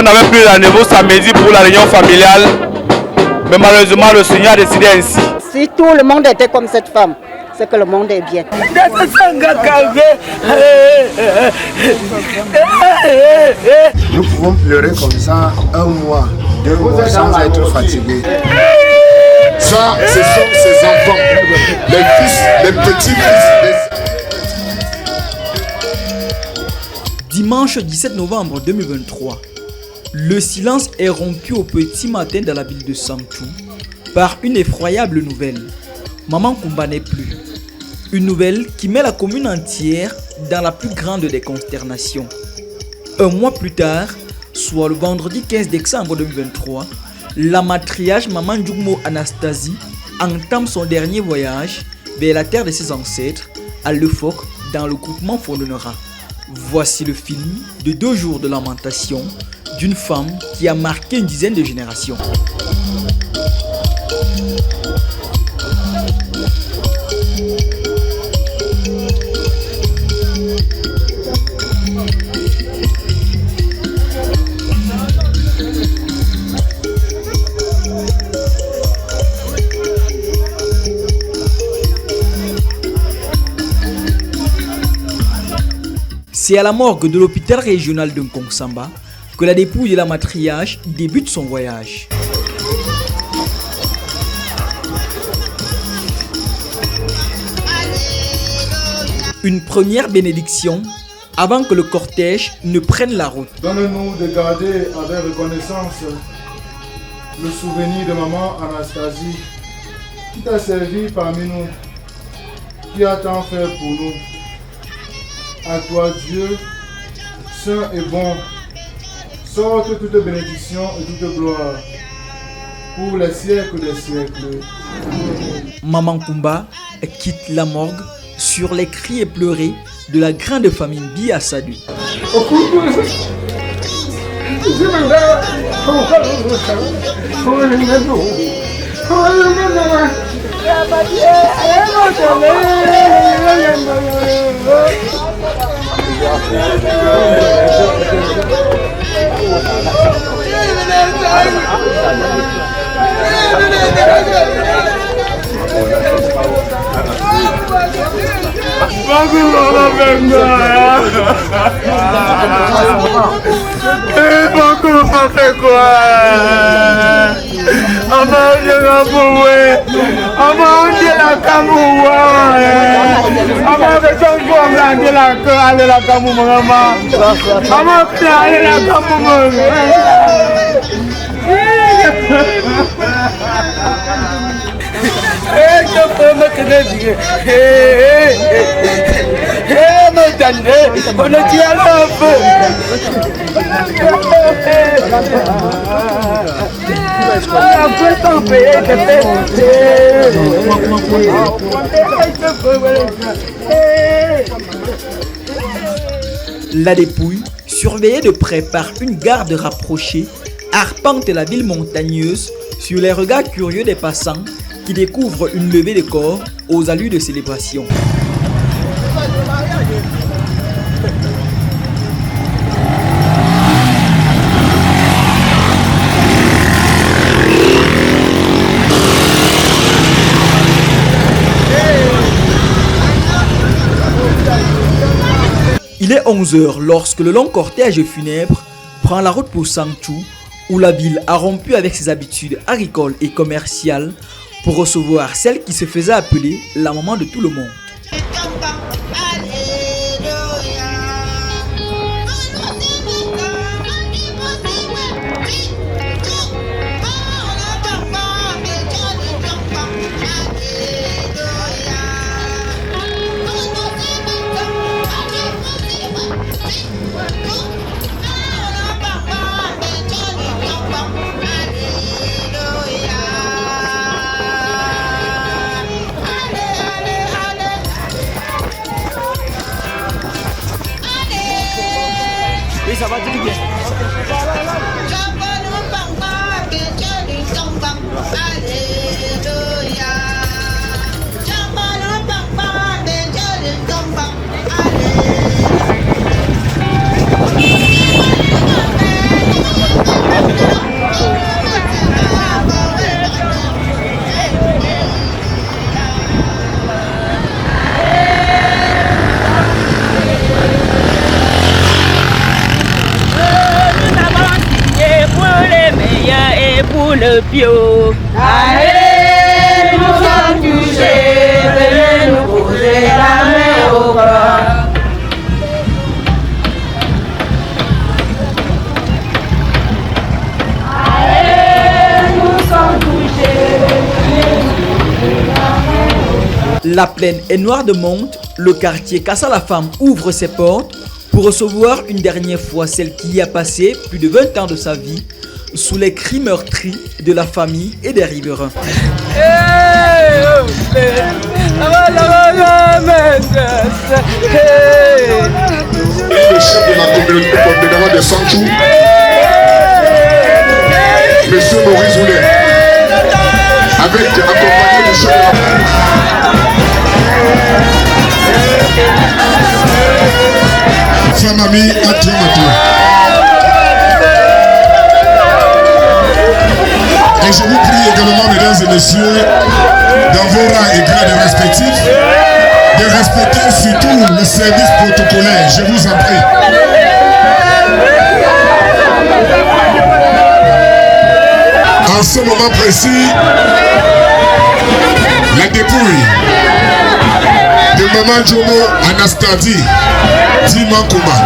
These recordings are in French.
On avait pris rendez-vous samedi pour la réunion familiale, mais malheureusement le Seigneur a décidé ainsi. Si tout le monde était comme cette femme, c'est que le monde est bien. Nous pouvons pleurer comme ça 1 mois, 2 mois sans être fatigués. Ça, ce sont ses enfants, les fils, les petits-fils. Dimanche 17 novembre 2023, le silence est rompu au petit matin dans la ville de Santou par une effroyable nouvelle. Maman Koumba n'est plus. Une nouvelle qui met la commune entière dans la plus grande des consternations. Un mois plus tard, soit le vendredi 15 décembre 2023, la matriarche Maman Djougmo Anastasie entame son dernier voyage vers la terre de ses ancêtres, à Lefok, dans le groupement Fondonera. Voici le film de 2 jours de lamentation d'une femme qui a marqué une dizaine de générations. C'est à la morgue de l'hôpital régional de Nkongsamba que la dépouille de la matriarche débute son voyage. Une première bénédiction avant que le cortège ne prenne la route. Donne-nous de garder avec reconnaissance le souvenir de maman Anastasie qui t'a servi parmi nous, qui a tant fait pour nous. À toi Dieu, saint et bon, sorte toute bénédiction et toute gloire pour les siècles des siècles. Maman Koumba quitte la morgue sur les cris et pleurer de la grande famille Bia Sadu. La dépouille, surveillée de près par une garde rapprochée, arpente la ville montagneuse sur les regards curieux des passants qui découvrent une levée de corps aux allures de célébration. Il est 11h lorsque le long cortège funèbre prend la route pour Santou, où la ville a rompu avec ses habitudes agricoles et commerciales pour recevoir celle qui se faisait appeler la maman de tout le monde. Ça va très bien. depuis. Allez, nous sommes touchés, venez nous poser la main au bras. La plaine est noire de monde, le quartier Casa la Femme ouvre ses portes pour recevoir une dernière fois celle qui y a passé plus de 20 ans de sa vie sous les cris meurtris de la famille et des riverains. Le chef de la communauté de Sanchou, Monsieur Maurice Oulet, avec accompagné du chef de la femme amie à Diamatou. Et je vous prie également, mesdames et messieurs, dans vos rangs et grades respectifs, de respecter surtout le service protocolaire. Je vous en prie. En ce moment précis, la dépouille de Maman Jomo Anastasi Dimankouma.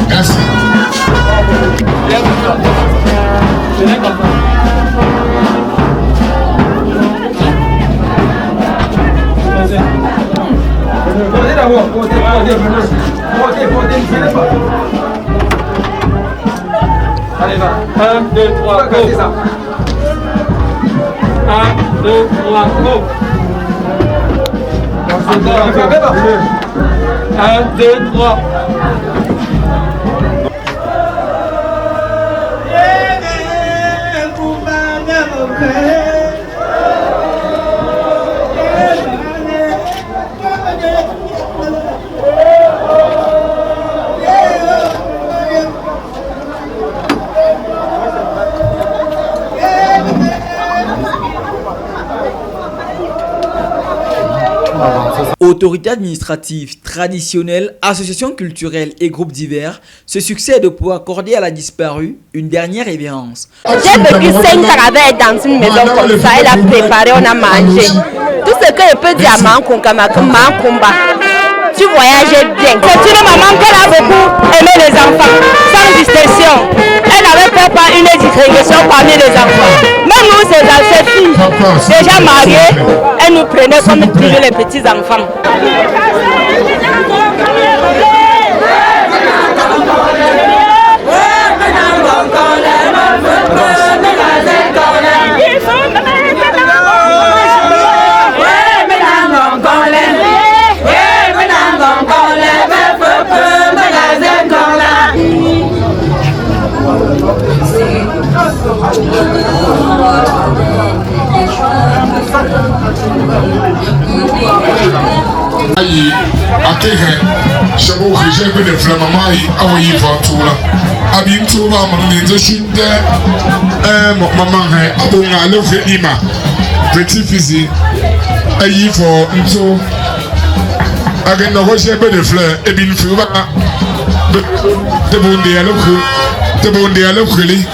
Merci. Allez, va. 1, 2, 3, go. 1, 2, 3, go. 1, 2, 3. Autorités administratives, traditionnelles, associations culturelles et groupes divers se succèdent pour accorder à la disparue une dernière révérence. J'ai vécu 5 ans avec dans une maison comme ça, elle a préparé, on a mangé. Tout ce que je peux dire à Mankoumba, tu voyageais bien. C'est une maman qui a beaucoup aimé les enfants, sans distinction. Elle n'avait pas une distinction parmi les enfants. Même nous, ses filles, déjà mariées, elle nous prenait comme toujours les petits enfants. Ayi, akehe, shabo khije be de flama mai awayi fatula. Abi ntuba manenze shinde mama he abunga le fe ima. Petit fils ayi fo ntu. Again no khije be de fleur e bin fuba. De bonde ya lokhu. De bonde ya lokhuli.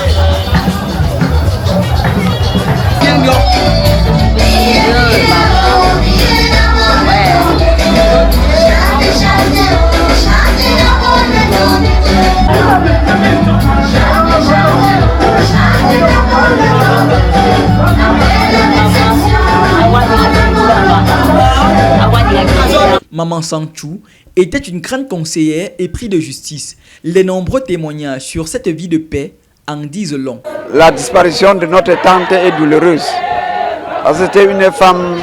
Maman Sanchou était une grande conseillère et épris de justice. Les nombreux témoignages sur cette vie de paix en disent long. La disparition de notre tante est douloureuse. C'était une femme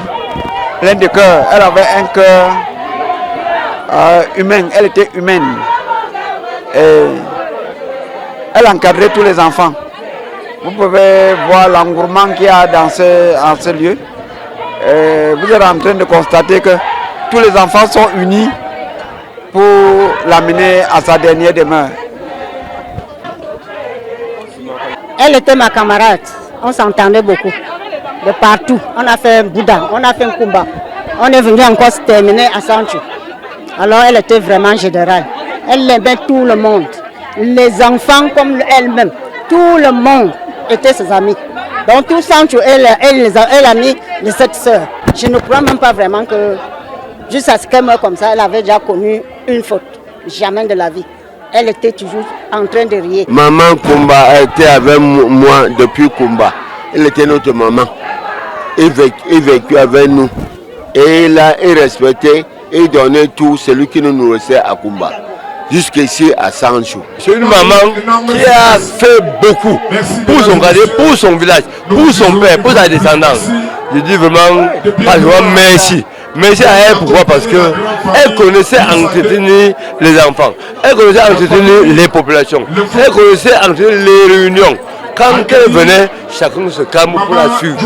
pleine de cœur. Elle avait un cœur humain. Elle était humaine. Et elle encadrait tous les enfants. Vous pouvez voir l'engouement qu'il y a dans ce lieu. Et vous êtes en train de constater que tous les enfants sont unis pour l'amener à sa dernière demeure. Elle était ma camarade, on s'entendait beaucoup. de partout. On a fait un Bouddha, on a fait un Kumba. On est venu encore se terminer à Sancho. Alors elle était vraiment générale. Elle aimait tout le monde. Les enfants comme elle-même. Tout le monde était ses amis. Donc tout Sancho, elle a mis les 7 sœurs. Je ne crois même pas vraiment que, jusqu'à ce qu'elle meure comme ça, elle avait déjà connu une faute. Jamais de la vie. Elle était toujours en train de rire. Maman Kumba a été avec moi depuis Kumba. Elle était notre maman. Elle vécut avec nous. Et il a respecté et donné tout celui qui nous nourrissait à Kumba. Jusqu'ici à Sancho. C'est une maman qui a fait beaucoup pour son quartier, pour son village, pour son père, pour sa descendance. Je dis vraiment, merci. Merci à elle, pourquoi? Parce qu'elle connaissait entretenir les enfants, elle connaissait entretenir les populations, elle connaissait entretenir les réunions. Quand elle venait, chacun se calme pour la suivre.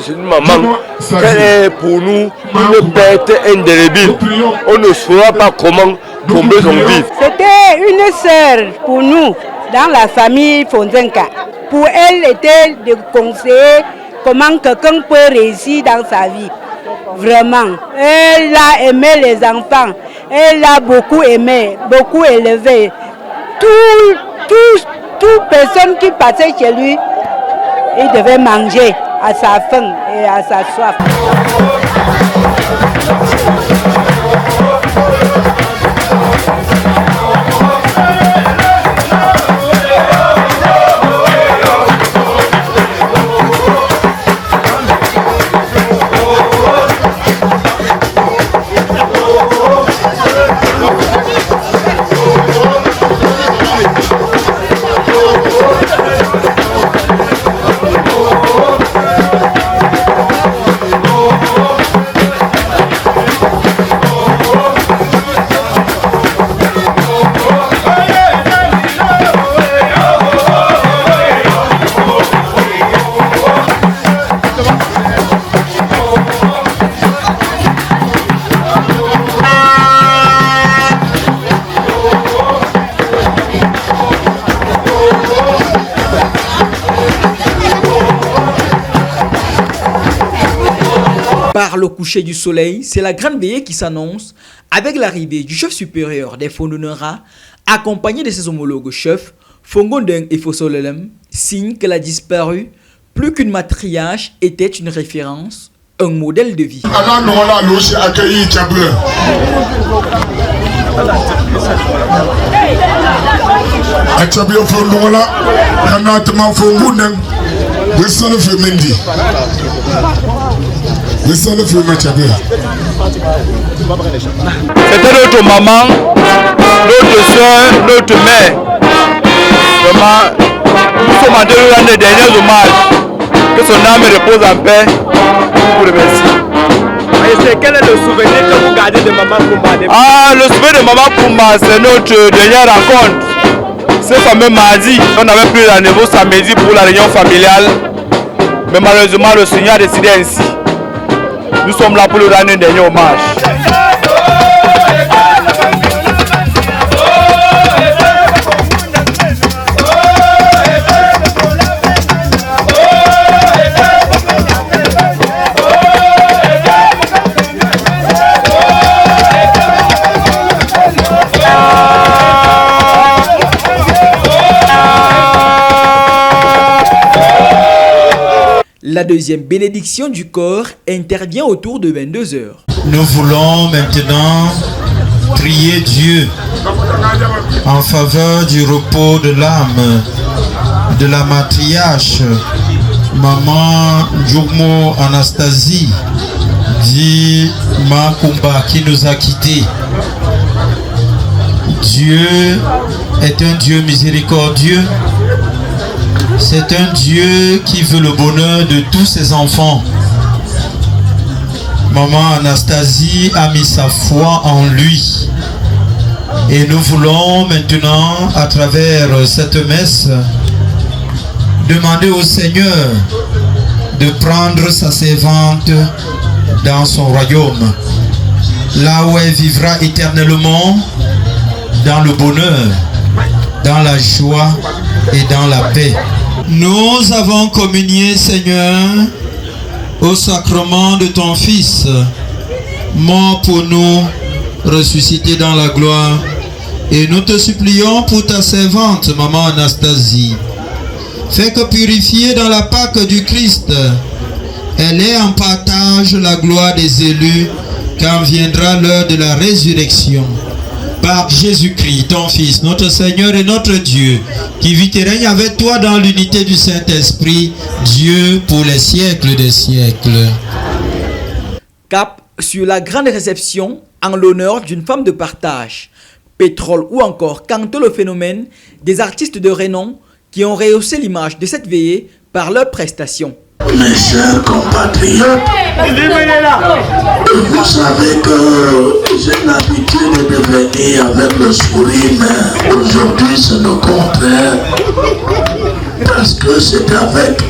C'est une maman, elle est pour nous une perte indélébile. On ne saura pas comment combler son vie. C'était une sœur pour nous dans la famille Fonzenka. Pour elle, était de conseiller comment quelqu'un peut réussir dans sa vie. Vraiment, elle a aimé les enfants, elle a beaucoup aimé, beaucoup élevé. Toute personne qui passait chez lui, il devait manger à sa faim et à sa soif. Par le coucher du soleil, c'est la grande veillée qui s'annonce avec l'arrivée du chef supérieur des Fondonera, accompagné de ses homologues chefs, Fongondeng et Fosolelem, signe qu'elle a disparu, plus qu'une matriarche était une référence, un modèle de vie. C'était notre maman, notre soeur, notre mère. Vraiment, nous sommes en train de rendre les derniers hommages. Que son âme repose en paix. Pour le merci. Quel est le souvenir que vous gardez de Maman Kumba? Ah, le souvenir de Maman Kumba, c'est notre dernière rencontre. Ce fameux mardi, on avait pris rendez-vous samedi pour la réunion familiale. Mais malheureusement, le Seigneur a décidé ainsi. Nous sommes là pour lui rendre un dernier hommage. La deuxième bénédiction du corps intervient autour de 22 h. Nous voulons maintenant prier Dieu en faveur du repos de l'âme de la matriarche Maman Djougmo Anastasie dit Makumba qui nous a quittés. Dieu est un Dieu miséricordieux. C'est un Dieu qui veut le bonheur de tous ses enfants. Maman Anastasie a mis sa foi en lui. Et nous voulons maintenant, à travers cette messe, demander au Seigneur de prendre sa servante dans son royaume, là où elle vivra éternellement dans le bonheur, dans la joie et dans la paix. Nous avons communié, Seigneur, au sacrement de ton Fils, mort pour nous, ressuscité dans la gloire. Et nous te supplions pour ta servante, maman Anastasie. Fais que purifiée dans la Pâque du Christ, elle ait en partage la gloire des élus quand viendra l'heure de la résurrection. Par Jésus-Christ, ton Fils, notre Seigneur et notre Dieu, qui vit et règne avec toi dans l'unité du Saint-Esprit, Dieu pour les siècles des siècles. Cap sur la grande réception en l'honneur d'une femme de partage, Pétrole ou encore Canto le phénomène, des artistes de renom qui ont rehaussé l'image de cette veillée par leurs prestations. Mes chers compatriotes, vous savez que j'ai l'habitude de venir avec le sourire, mais aujourd'hui c'est le contraire, parce que c'est avec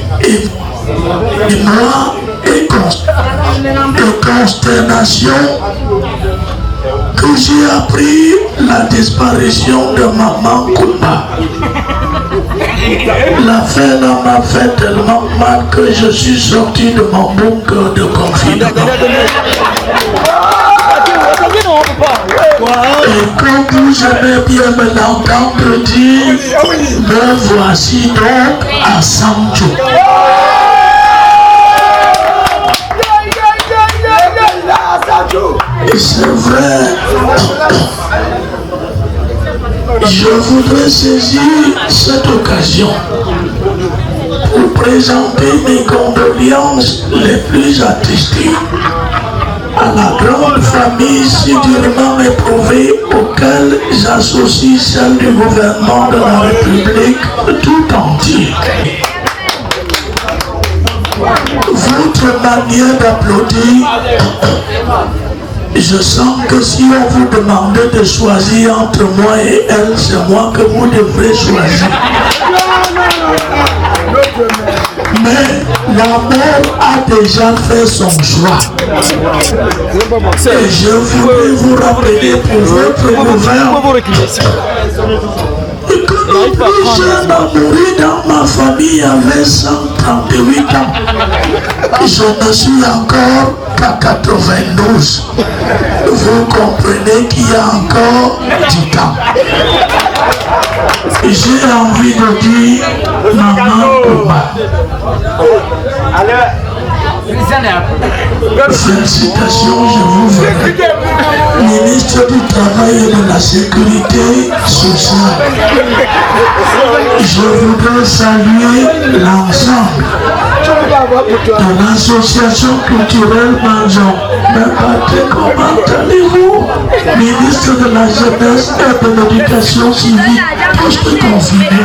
émoi et consternation que j'ai appris la disparition de Maman Kumba. L'affaire m'a fait tellement mal que je suis sorti de mon bunker de confinement. Et quand vous aimez bien me l'entendre dire, me voici donc à Sancho. Et c'est vrai, je voudrais saisir cette occasion pour présenter mes condoléances les plus attristées à la grande famille si durement éprouvée auquel j'associe celle du gouvernement de la République tout entier. Votre manière d'applaudir, je sens que si on vous demandait de choisir entre moi et elle, c'est moi que vous devrez choisir. Mais la mort a déjà fait son choix. Et je voudrais vous rappeler pour votre nouvelle que le plus jeune à mourir dans ma famille avait 138 ans. Je ne suis encore qu'à 92. Vous comprenez qu'il y a encore du temps. J'ai envie de dire Maman Kumba. Félicitations, je vous veux. Ministre du Travail et de la Sécurité sociale. Je voudrais saluer l'ensemble de l'association culturelle Manjon. Mais Patrick, comment allez-vous? Ministre de la Jeunesse et de l'Éducation civique, poste confiné.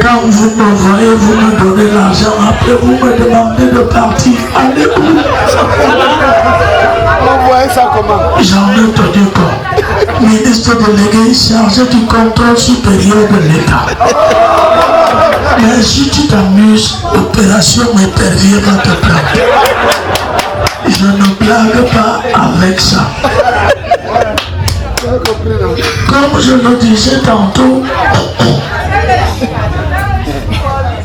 Quand vous me voyez, vous me donnez l'argent, après vous me demandez de partir. Allez où? J'en ai tenu compte. Ministre délégué chargé du contrôle supérieur de l'État. Mais si tu t'amuses, l'opération épervier va te prendre. Je ne blague pas avec ça. Comme je le disais tantôt,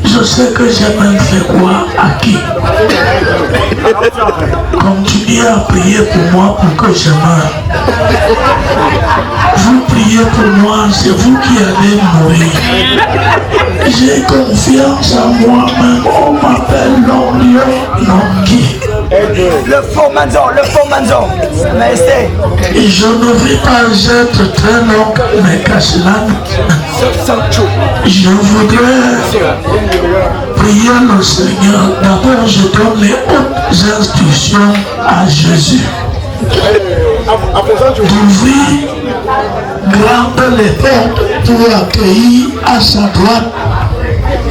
je sais que j'ai même fait quoi à qui. Continuez à prier pour moi pour que je meure. Vous priez pour moi, c'est vous qui allez mourir. J'ai confiance en moi-même. On m'appelle l'homme lion, non qui. Le faux Manzon, mais c'est... Et je ne vais pas être très long, mais qu'à cela, je voudrais prier le Seigneur. D'abord, je donne les hautes instructions à Jésus d'ouvrir grande les portes pour accueillir à sa droite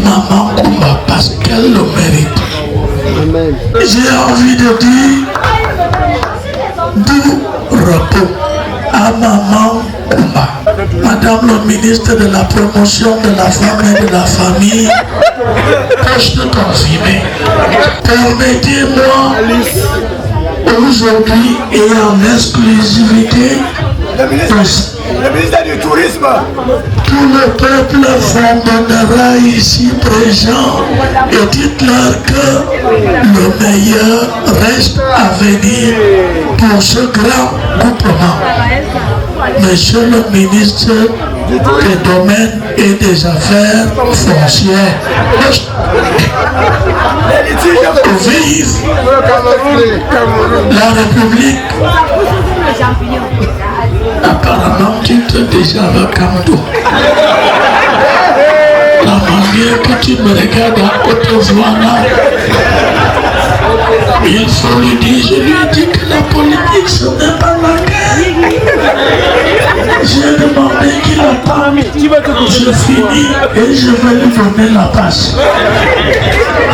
Maman Kumba parce qu'elle le mérite. J'ai envie de dire du repos à Maman Kumba. Madame le ministre de la promotion de la femme et de la famille, poste confirmé. Permettez-moi aujourd'hui et en exclusivité Le ministre du Tourisme. Tout le peuple fondonnera ici présent et dites-leur que le meilleur reste à venir pour ce grand groupement. Monsieur le ministre des Domaines et des Affaires foncières, vive la République. Apparemment, tu te déjà avec Kamdo. La manière que tu me regardes à haute voix là, il faut lui dire, je lui ai dit que la politique ce n'est pas la guerre. J'ai demandé qu'il attend. Je finis et je vais lui donner la passe.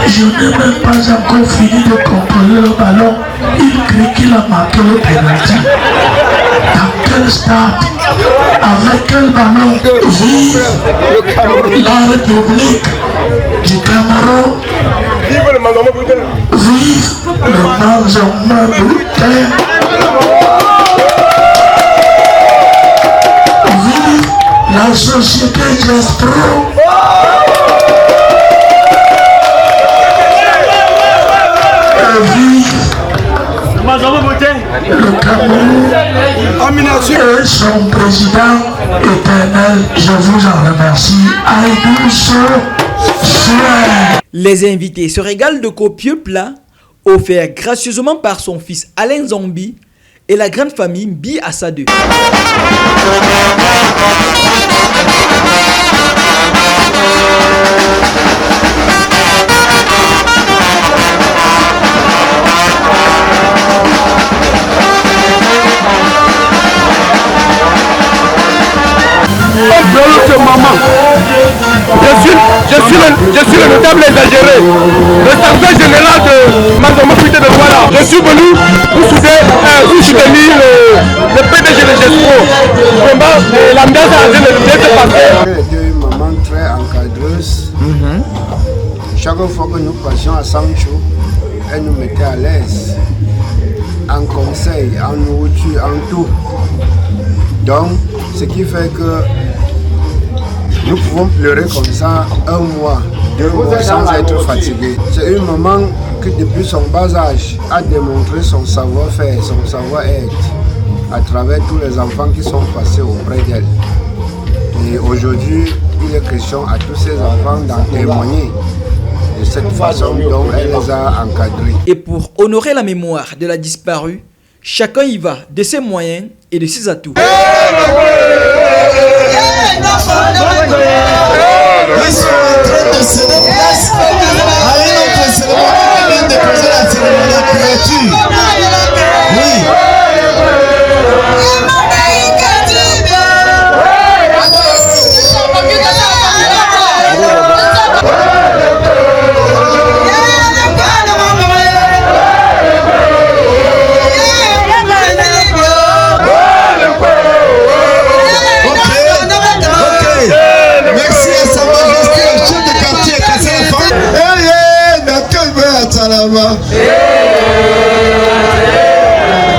Je n'ai même pas encore fini de contrôler le ballon. Il crie qu'il a marqué le pénalty. Dans quel stade? Avec quel ballon? Vive la République du Cameroun. Vive le Manzoma Boutin. Vive la société Gestro. Vive le Cameroun et son président éternel, je vous en remercie. Aïdou Souhait. Les invités se régalent de copieux plats offerts gracieusement par son fils Alain Zombi et la grande famille Mbi Assadeu. Maman, je suis le notable exagéré, le secrétaire général de Manzoma Boutin de Douala. Je suis venu pour soutenir le PDG de Gestro. Vraiment, l'ambiance a bien se passer. Elle était une maman très encadreuse. Chaque fois que nous passions à Sancho, elle nous mettait à l'aise, en conseil, en nourriture, en tout. Donc, ce qui fait que nous pouvons pleurer comme ça 1 mois, 2 mois sans être fatigués. C'est une maman qui depuis son bas âge a démontré son savoir-faire, son savoir-être à travers tous les enfants qui sont passés auprès d'elle. Et aujourd'hui, il est question à tous ces enfants d'en témoigner de cette façon dont elle les a encadrés. Et pour honorer la mémoire de la disparue, chacun y va de ses moyens et de ses atouts. Ils sont en train de céder place à une autre cérémonie qui vient de poser la cérémonie de créature. Oui.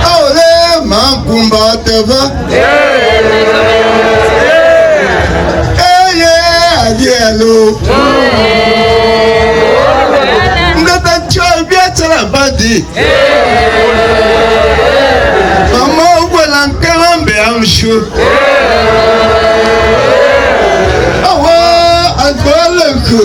Aole Mankumba Teva. Adielo. Ngata choy biata la badi. Mama wala nkalambe amshu. Awa adwaleku.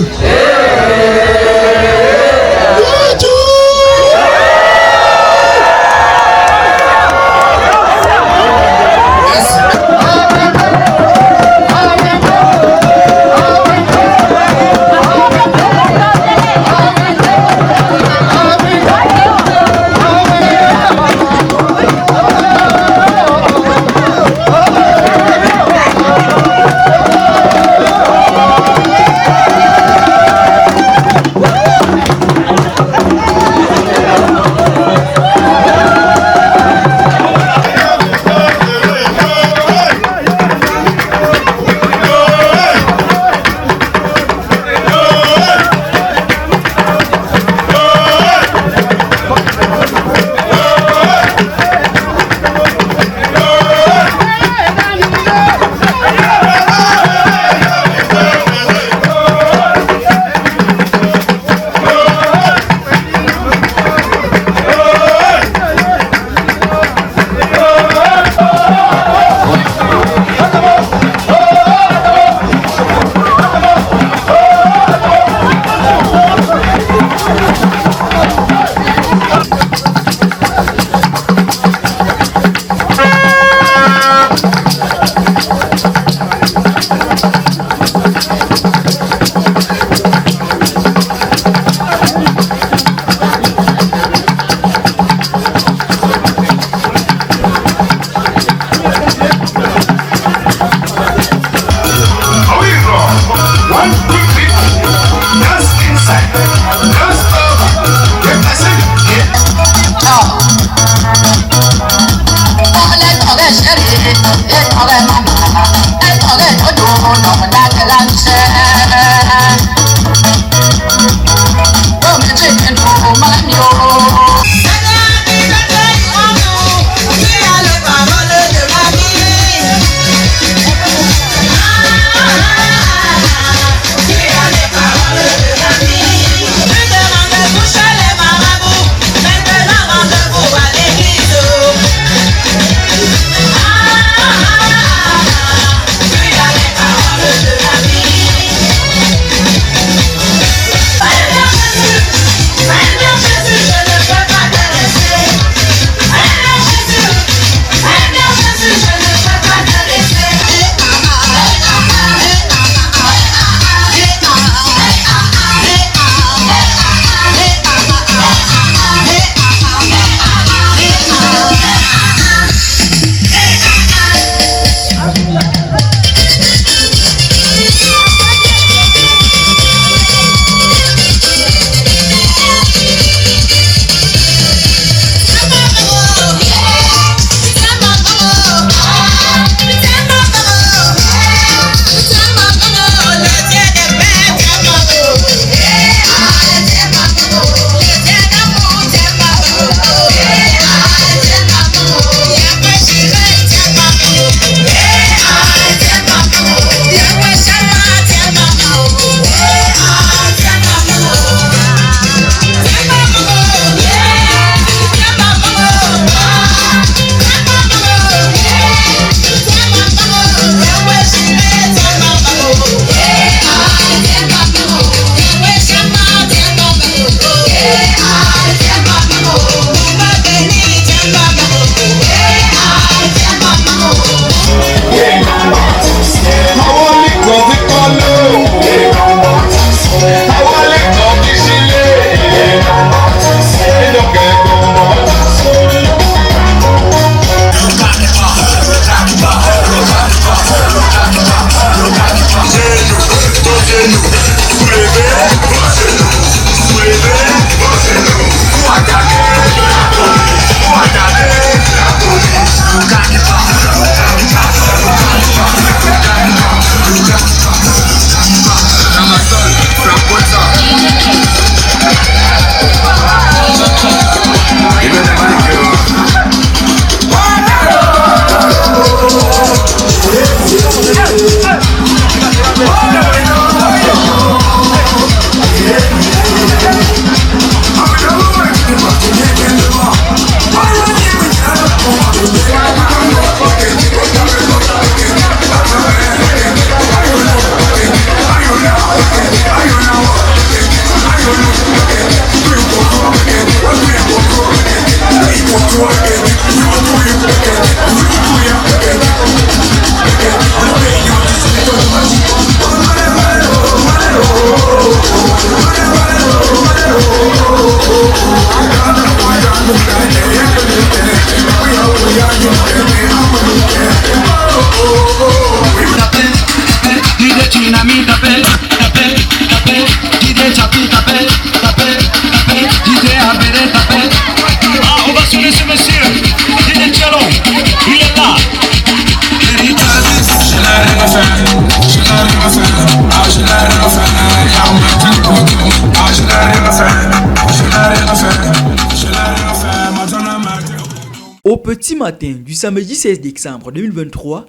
Au petit matin du samedi 16 décembre 2023,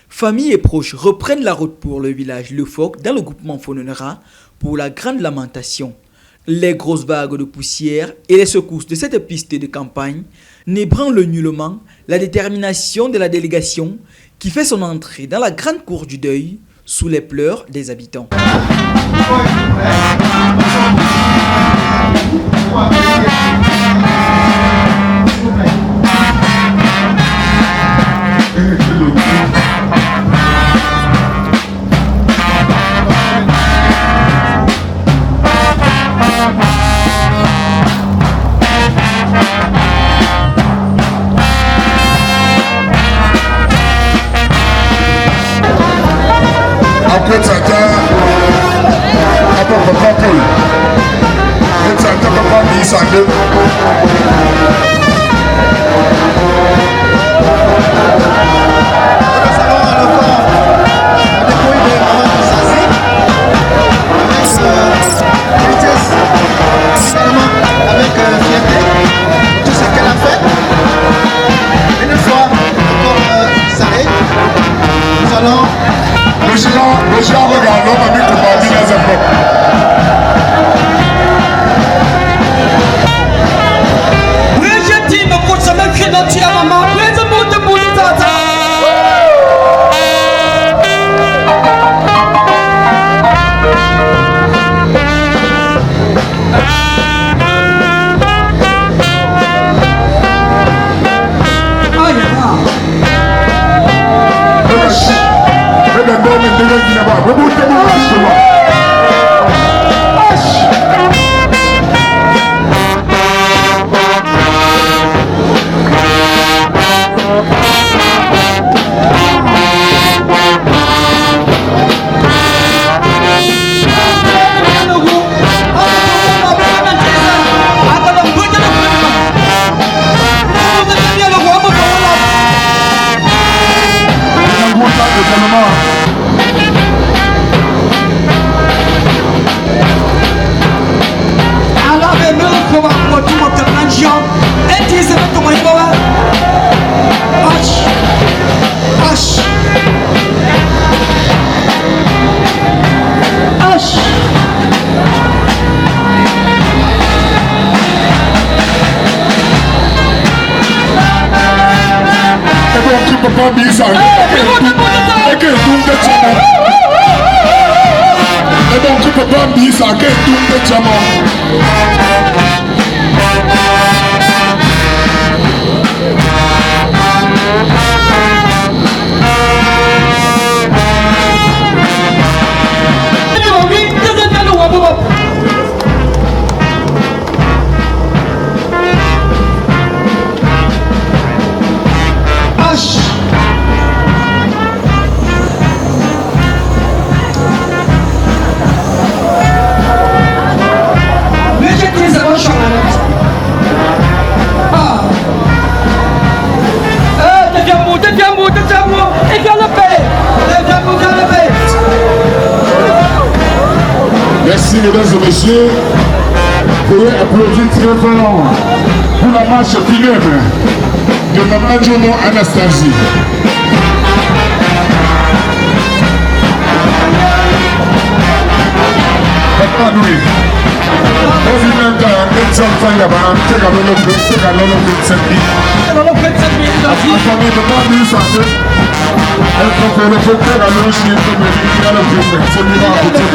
familles et proches reprennent la route pour le village Le Foc dans le groupement Fononera pour la grande lamentation. Les grosses vagues de poussière et les secousses de cette piste de campagne n'ébranlent nullement la détermination de la délégation qui fait son entrée dans la grande cour du deuil sous les pleurs des habitants. Merci mesdames et messieurs. Vous pouvez applaudir très fort pour la marche funèbre de Maman Jono Anastasie. Papa Louis, président Edson Fayaba, take a lot of la famille de Papa Louis Santé. Elle préfère le faire à l'eau chez le médical de celui-là pour tout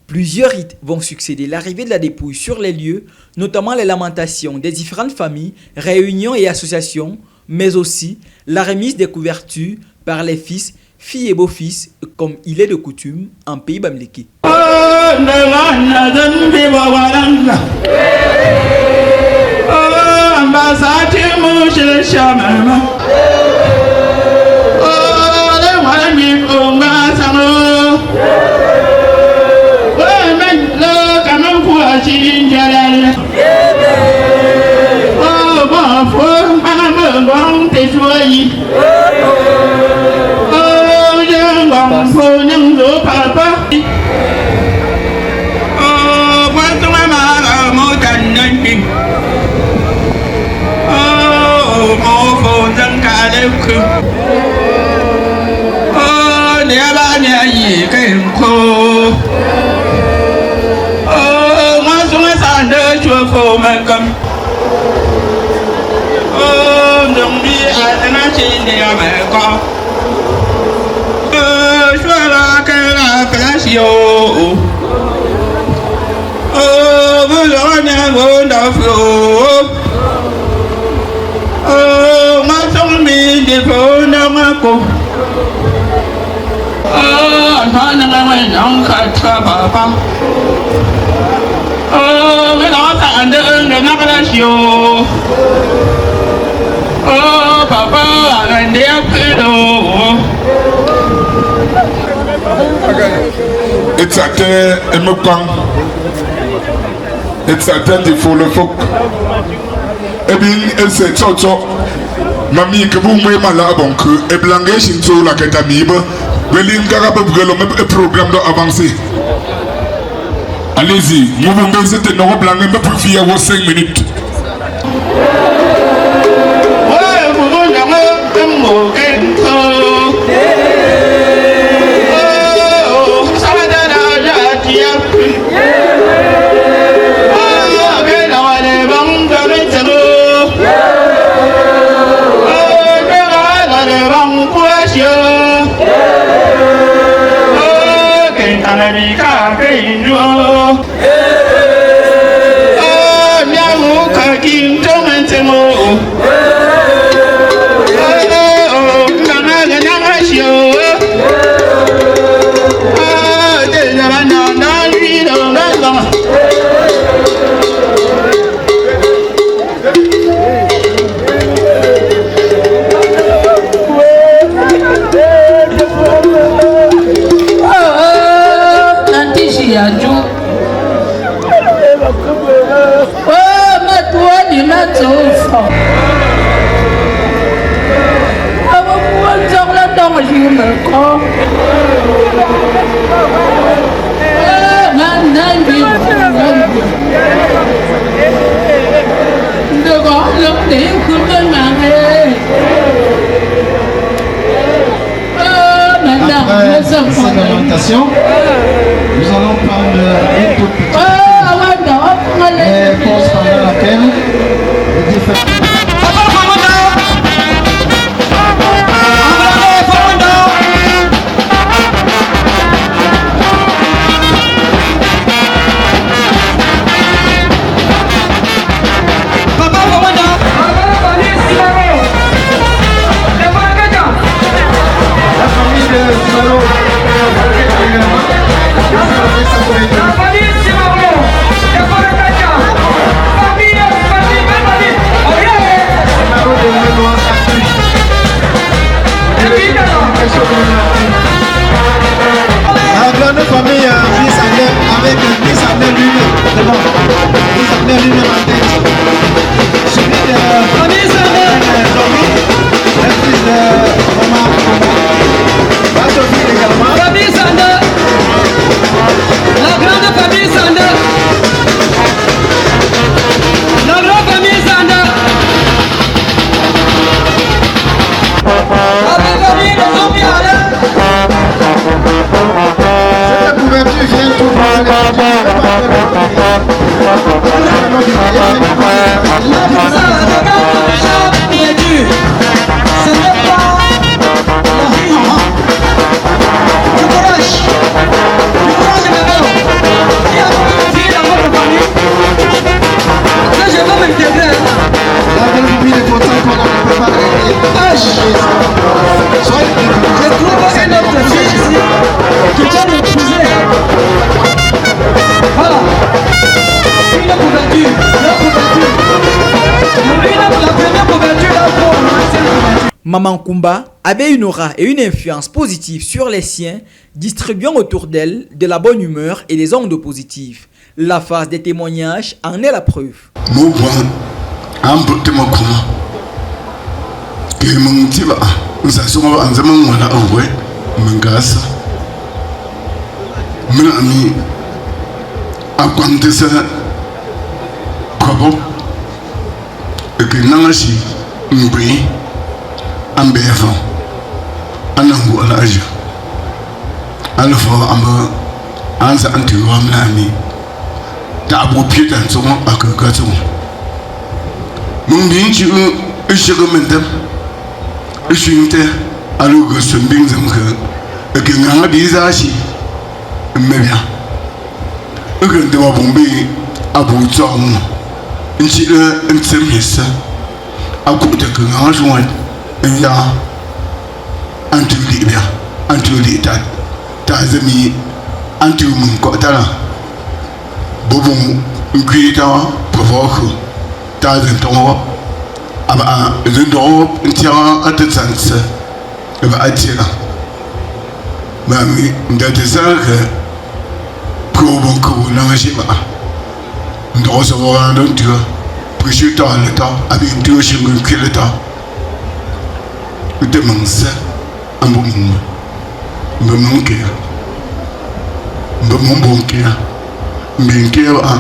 Plusieurs rites vont succéder l'arrivée de la dépouille sur les lieux, notamment les lamentations des différentes familles, réunions et associations, mais aussi la remise des couvertures par les fils, filles et beaux-fils, comme il est de coutume en pays bamléké. Oh, yi oh je ngong pho nhưng lũ papa oh quan tâm mà là mô trần nhân tình oh mô phô dân cả đều khứ oh nhà ba nhà gì cái hình khô oh ngoan xuống sàn đỡ chùa phô mà cầm đừng đi ăn nó chỉ để mẹ con xóa ra cái là flash bây giờ nhà vốn đã phiêu mà sống mình thì phố đâu mà cùng nói năng mày nhong khai tra bà ba cái đó thành đỡ để nó flash oh papa anh đi ăn đồ it's a day emukang it's a day the full of folk ebin ese chocho mami ke bu mwe mala bonku eblange shinto la keta miba belin garaba bugelo me programme do avancer allez-y nous vous mettez no blange me pour fier 5 minutes mồ kinh thơ sao mà ta đã ra chia cái nào để bóng cho cái chữ cái đó là để bóng quá chưa cái thằng này bị cả cái hình ruộng nhà ngủ cả kim trong anh chữ mồ nous allons prendre une toute petite pause pendant laquelle les différents la grande famille avec Miss Abdel lui-même. C'est bon. Miss Abdel lui-même en tête. Suivi de Dominique, le fils de Romain. La Sophie également. Famille Sanda. La grande famille Sanda. La grande famille Sanda. La belle famille de Zombie Alain. Cette couverture vient tout Maman Kumba avait une aura et une influence positive sur les siens, distribuant autour d'elle de la bonne humeur et des ondes positives. La phase des témoignages en est la preuve. Que et mon petit va, nous sommes en zaman voilà ouais, mon gars, mon ami, à compter ça, bravo, et que n'angashi, m'oublie, en béfant, en ango à l'âge, à la fois en sa anti-rom l'ami, t'as beau pied dans son à que gâteau. Mon bien, tu es chez le même. Je suis une terre à l'eau sur bien et que n'a des achis. Mais bien, et que de ma bombée à bout de son. Une chile, une service à côté que n'a joint. Et là, anti-libia, anti-litat, t'as amis, anti-mon cotala. Bobon, une cuita, provoque, t'as un ton. Aba zindoro ntiara atetsanse aba atira mami ndate saka probon ko na mashiba ndo so wa ndo tira prishita leta abi ndo shingu kileta ute mansa ambo mu mbamunke mbamubonke mbinke ba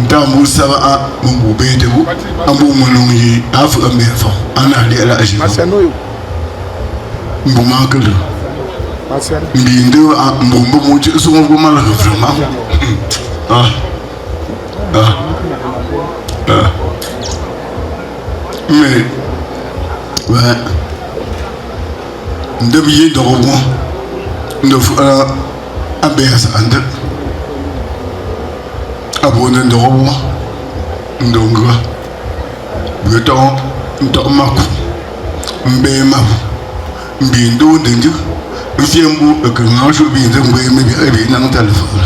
ndamu saba a mumbu bedebu ambu mulungi afu amefa ana ali ala aji masano mbu makalo mbindo a mbu muti so mbu mala vraiment mais ouais ndabiye dogo ndof abesa ande abonne ndorobo ndonga beton ntomaku mbemabu mbindo ndenju mfiembu ekangasho binze ngweme bi ebi nang telefone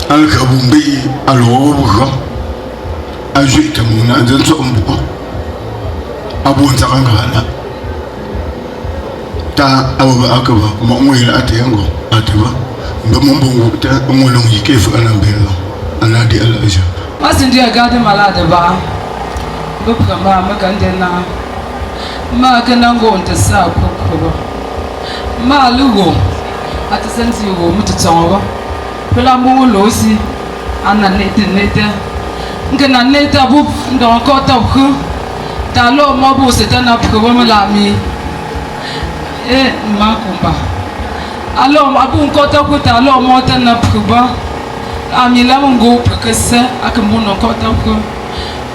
alkabu mbi alobo ko ajite muna nzo mbuko abonza kangala ta aba akaba mo ngwela atengo ateba mbambongo ta ngolong yikefu anambelo anadi alaja Mas ndia gade malade ba bopka ma makandena ma kana ngonte sa kokko ma lugo atisensi go mutitsongo pela mo losi ana nete ngena nete abu ndo kota ku ta lo mo bu setana pko mo lami ma kumba alo abu kota ku ta lo mo tana pko amila mungu pekese akamuno kota ku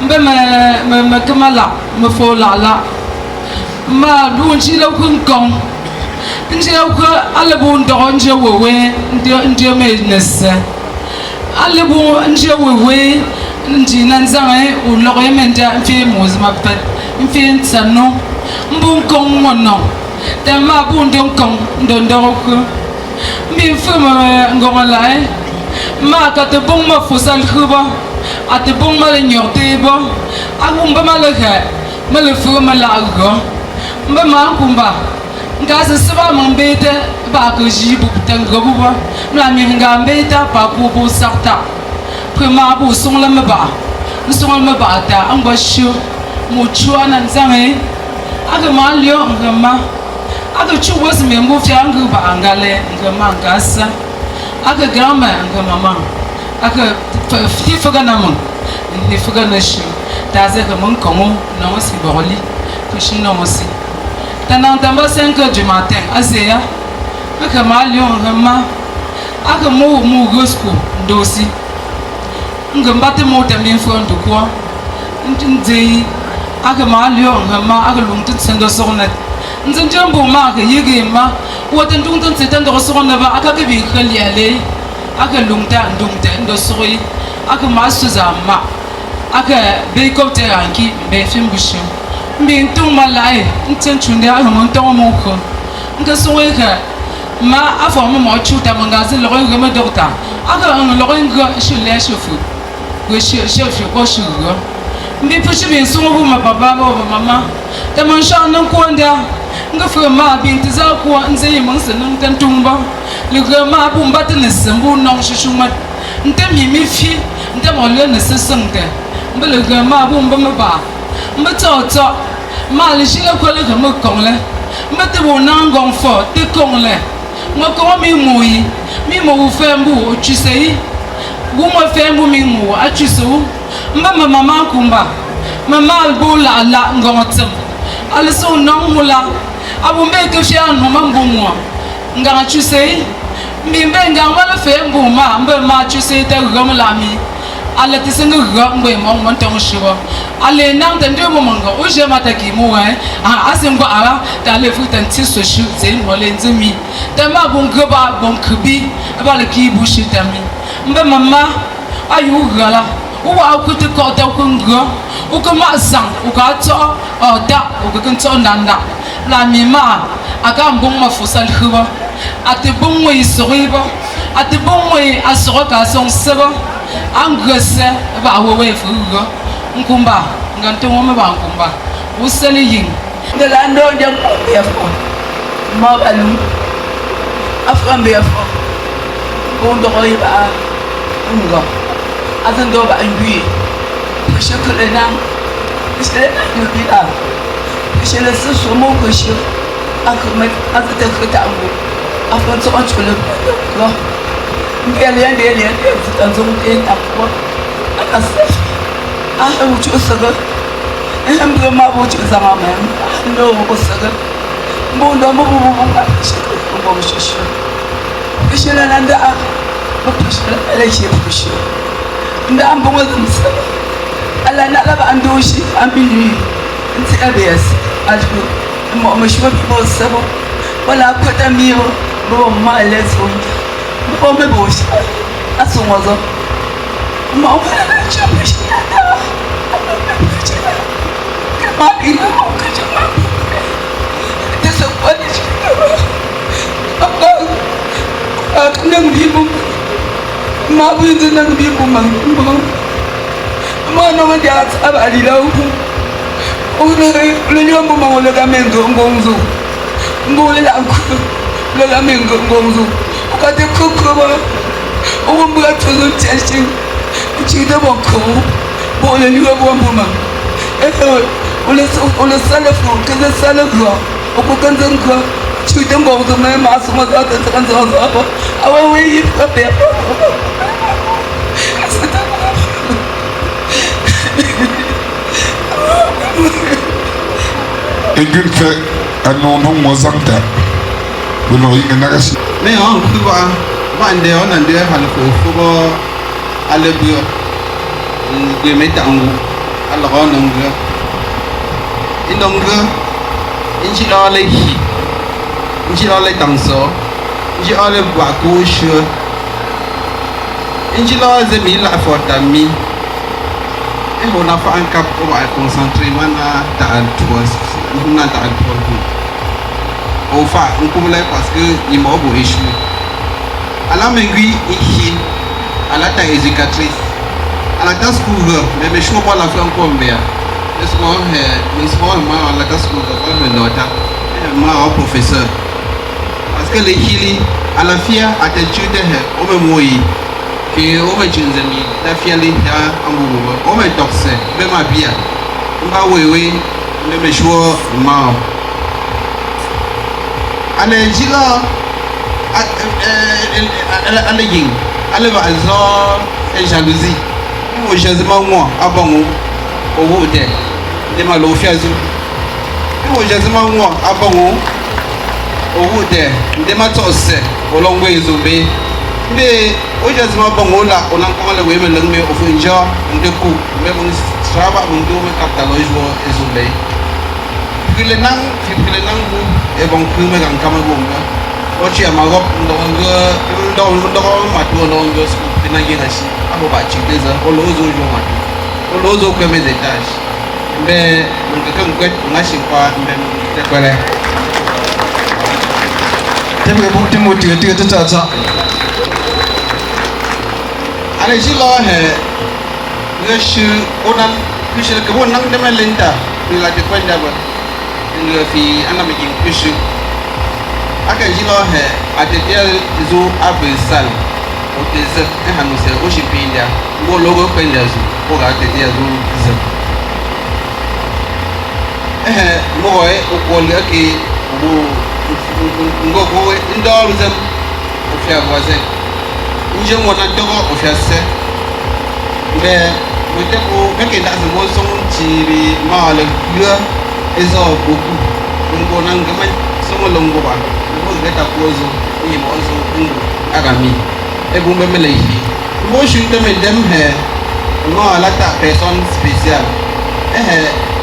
mbe me kamala me fo la ma lunchi lo kun kon nje ku alebo ndo nje wewe ndio me nese alebo nje wewe ndi nanzange ulo yementa mfi muzima pet mfi nsano mbu kon mono tema bu ndo kon ndo ku mbi fuma ngomala ma ka te bon ma fosal khuba ate bon ma le nyorte ba agumba ma le kha ma le fu ma la go mba ma kumba nga se seba mbete ba ko jibu tango buba la mi nga mbeta pa ko bo sarta prima bu song la ba ta angwa shu mu chua nan zange aga ma lio ngama aga chu was me mbu fya ngu ba angale ngama ngasa aga grandma nga mama aga tifaga namang ni faga na shi ta za ga mun komo na wasi boroli to shi na wasi tanan tamba 5h du matin azeya aga malio ngama aga mu gosku ndosi ngambate mo tambi fo ndukwa ndinze aga malio ngama aga lungtu sendo sornet nzanjambo ma ga yege ma watan dungtan setan do sorna ba aka ke bi khaliale aka lungta ndo sori aka masu zama aka be kopte anki be fim bushu mbi ntung malai nten chunde aka mon to mo ko nga sowe ka ma afo mo chuta mangazi lo ga ma dokta aka lo ga shule shofu go shofu ko shugo mbi pushi bi sungu ma baba mama ta man sha nan ko nda nga fwe ma binti za ko nze yi mangse nang tan tumba le ga ma bu mbat ne sembu nong shishuma nte mi fi nte mo le ne sesengte mbe le ga ma bu mba ba mbe to mal jile ko le me kong le me te bo nan gong fo te kong le mo ko mi mo fembu o chisei bu mo fembu mi mo a chisu mba mama kumba mama albo la ngong tsem ale so non mula abu me ke fia no mambo mo nganga chisei mi mbe nganga wala fembu mbe ma chisei te gom la mi ale ti sengu ga ngwe mo tong shiwa ale nang den de mo mango o je mata ki mo asen go ara ta le fu tan ti so shu ze no le nzimi ta ma bon gba bon kubi ba le ki bu shi ta mi mbe mama ayu gala o wa ku te ko ta ku ngo o ko ma sang o ka to o da o ko kan to nanda la mi ma aga mbong ma fosal huwa ate bon mo isoriba ate bon mo asoro ka son seba angese ba wewe fugo nkumba nganto ngome ba nkumba usele yin de la ndo jam ya fo ma balu afram be fo ko ndo ko ba ngo azan do ba ngui shekle nan isle yo bila shele so mo ko shi akmet azata khata ngo afan so chule ko Elian, c'est un homme qui est à quoi? À la où tu sais que un peu ma voix, tu es à ma même. Non, au second. Bon, dans mon bon, je la landa. Elle est chez Pusher. D'un bon comme ça. Elle a la bandoshi, à minuit. C'est ABS. Moi, je suis pas pour ça. Voilà, quoi t'as mis au mal à l'aise. Oh me bosh, aso wazo. Ma o kana chapish yana. Kama ina mo kachama. Tesa kwani chikaba. Aka nang bibo. Ma buindo nang bibo mang. Ma no ma dia aba alilau. O le nyombo mangole kamengo ngonzo. Ngole la ku. Le kamengo ngonzo. Quand tu comprends, on va te faire une tâche. Tu dois encore. Bon, le lieu est bon moment. On le sale fond, que le sale gras. On peut quand on gras. Tu dois bon de même à ce moment-là, tu te rends compte. Ah oui, il faut faire. Et une fait un nom mozanta. Vous n'aurez rien mais on peut voir on a deux à le à le bureau de mettre en haut alors on a il donc il dit là les filles il dit là les danseurs il dit là les bois gauche il dit là les amis la forte ami et on a fait un cap pour concentrer maintenant dans toi on a dans toi au fa on parce que il m'a beau échoué à la mengui ici à la ta éducatrice à la ta school mais je vois pas la faire encore bien laisse-moi à la ta school me nota moi un professeur parce que les hili à la fia attitude au même moi que au même jinzami la fia les ya ambu au même toxe même abia on va oui même choix ma ale jila ale yin ale ba zo e jalousie mo jazima mo abongo owo de ma lo fiazu mo jazima mo abongo owo de ma tose olongwe izombe be o jazima bongo la onan ko le we me lengme o funja de ku me bon traba mundo me catalogue izombe le nang bu e bon kume kan kama bonga o chi amagop ndo matu ndo pina yena shi abo ba chi deza o lozo jo matu o lozo ko mes étages mais mon que comme kwet ngashi kwa même te kwele tembe bu timoti te tata ale ji lo he ngashu onan kushel ke bon nang de melenta la de kwenda ba le fi anam yin kushu aka jino he atetia zo abesal o teze e hanu se o shipinda ngo logo kwenda zo o ga atetia zo ze moy o ko le ke ngo ko ndol zam o fi voisin nje ngona togo o fi ase be mo te ko be ke da mo son ti bi ma le le ezo boku ngo na ngama son lo ngo ba mo be ta ko zo ni mo zo ngo agami e bu me le yi mo shu te me dem he ngo ala ta personne spéciale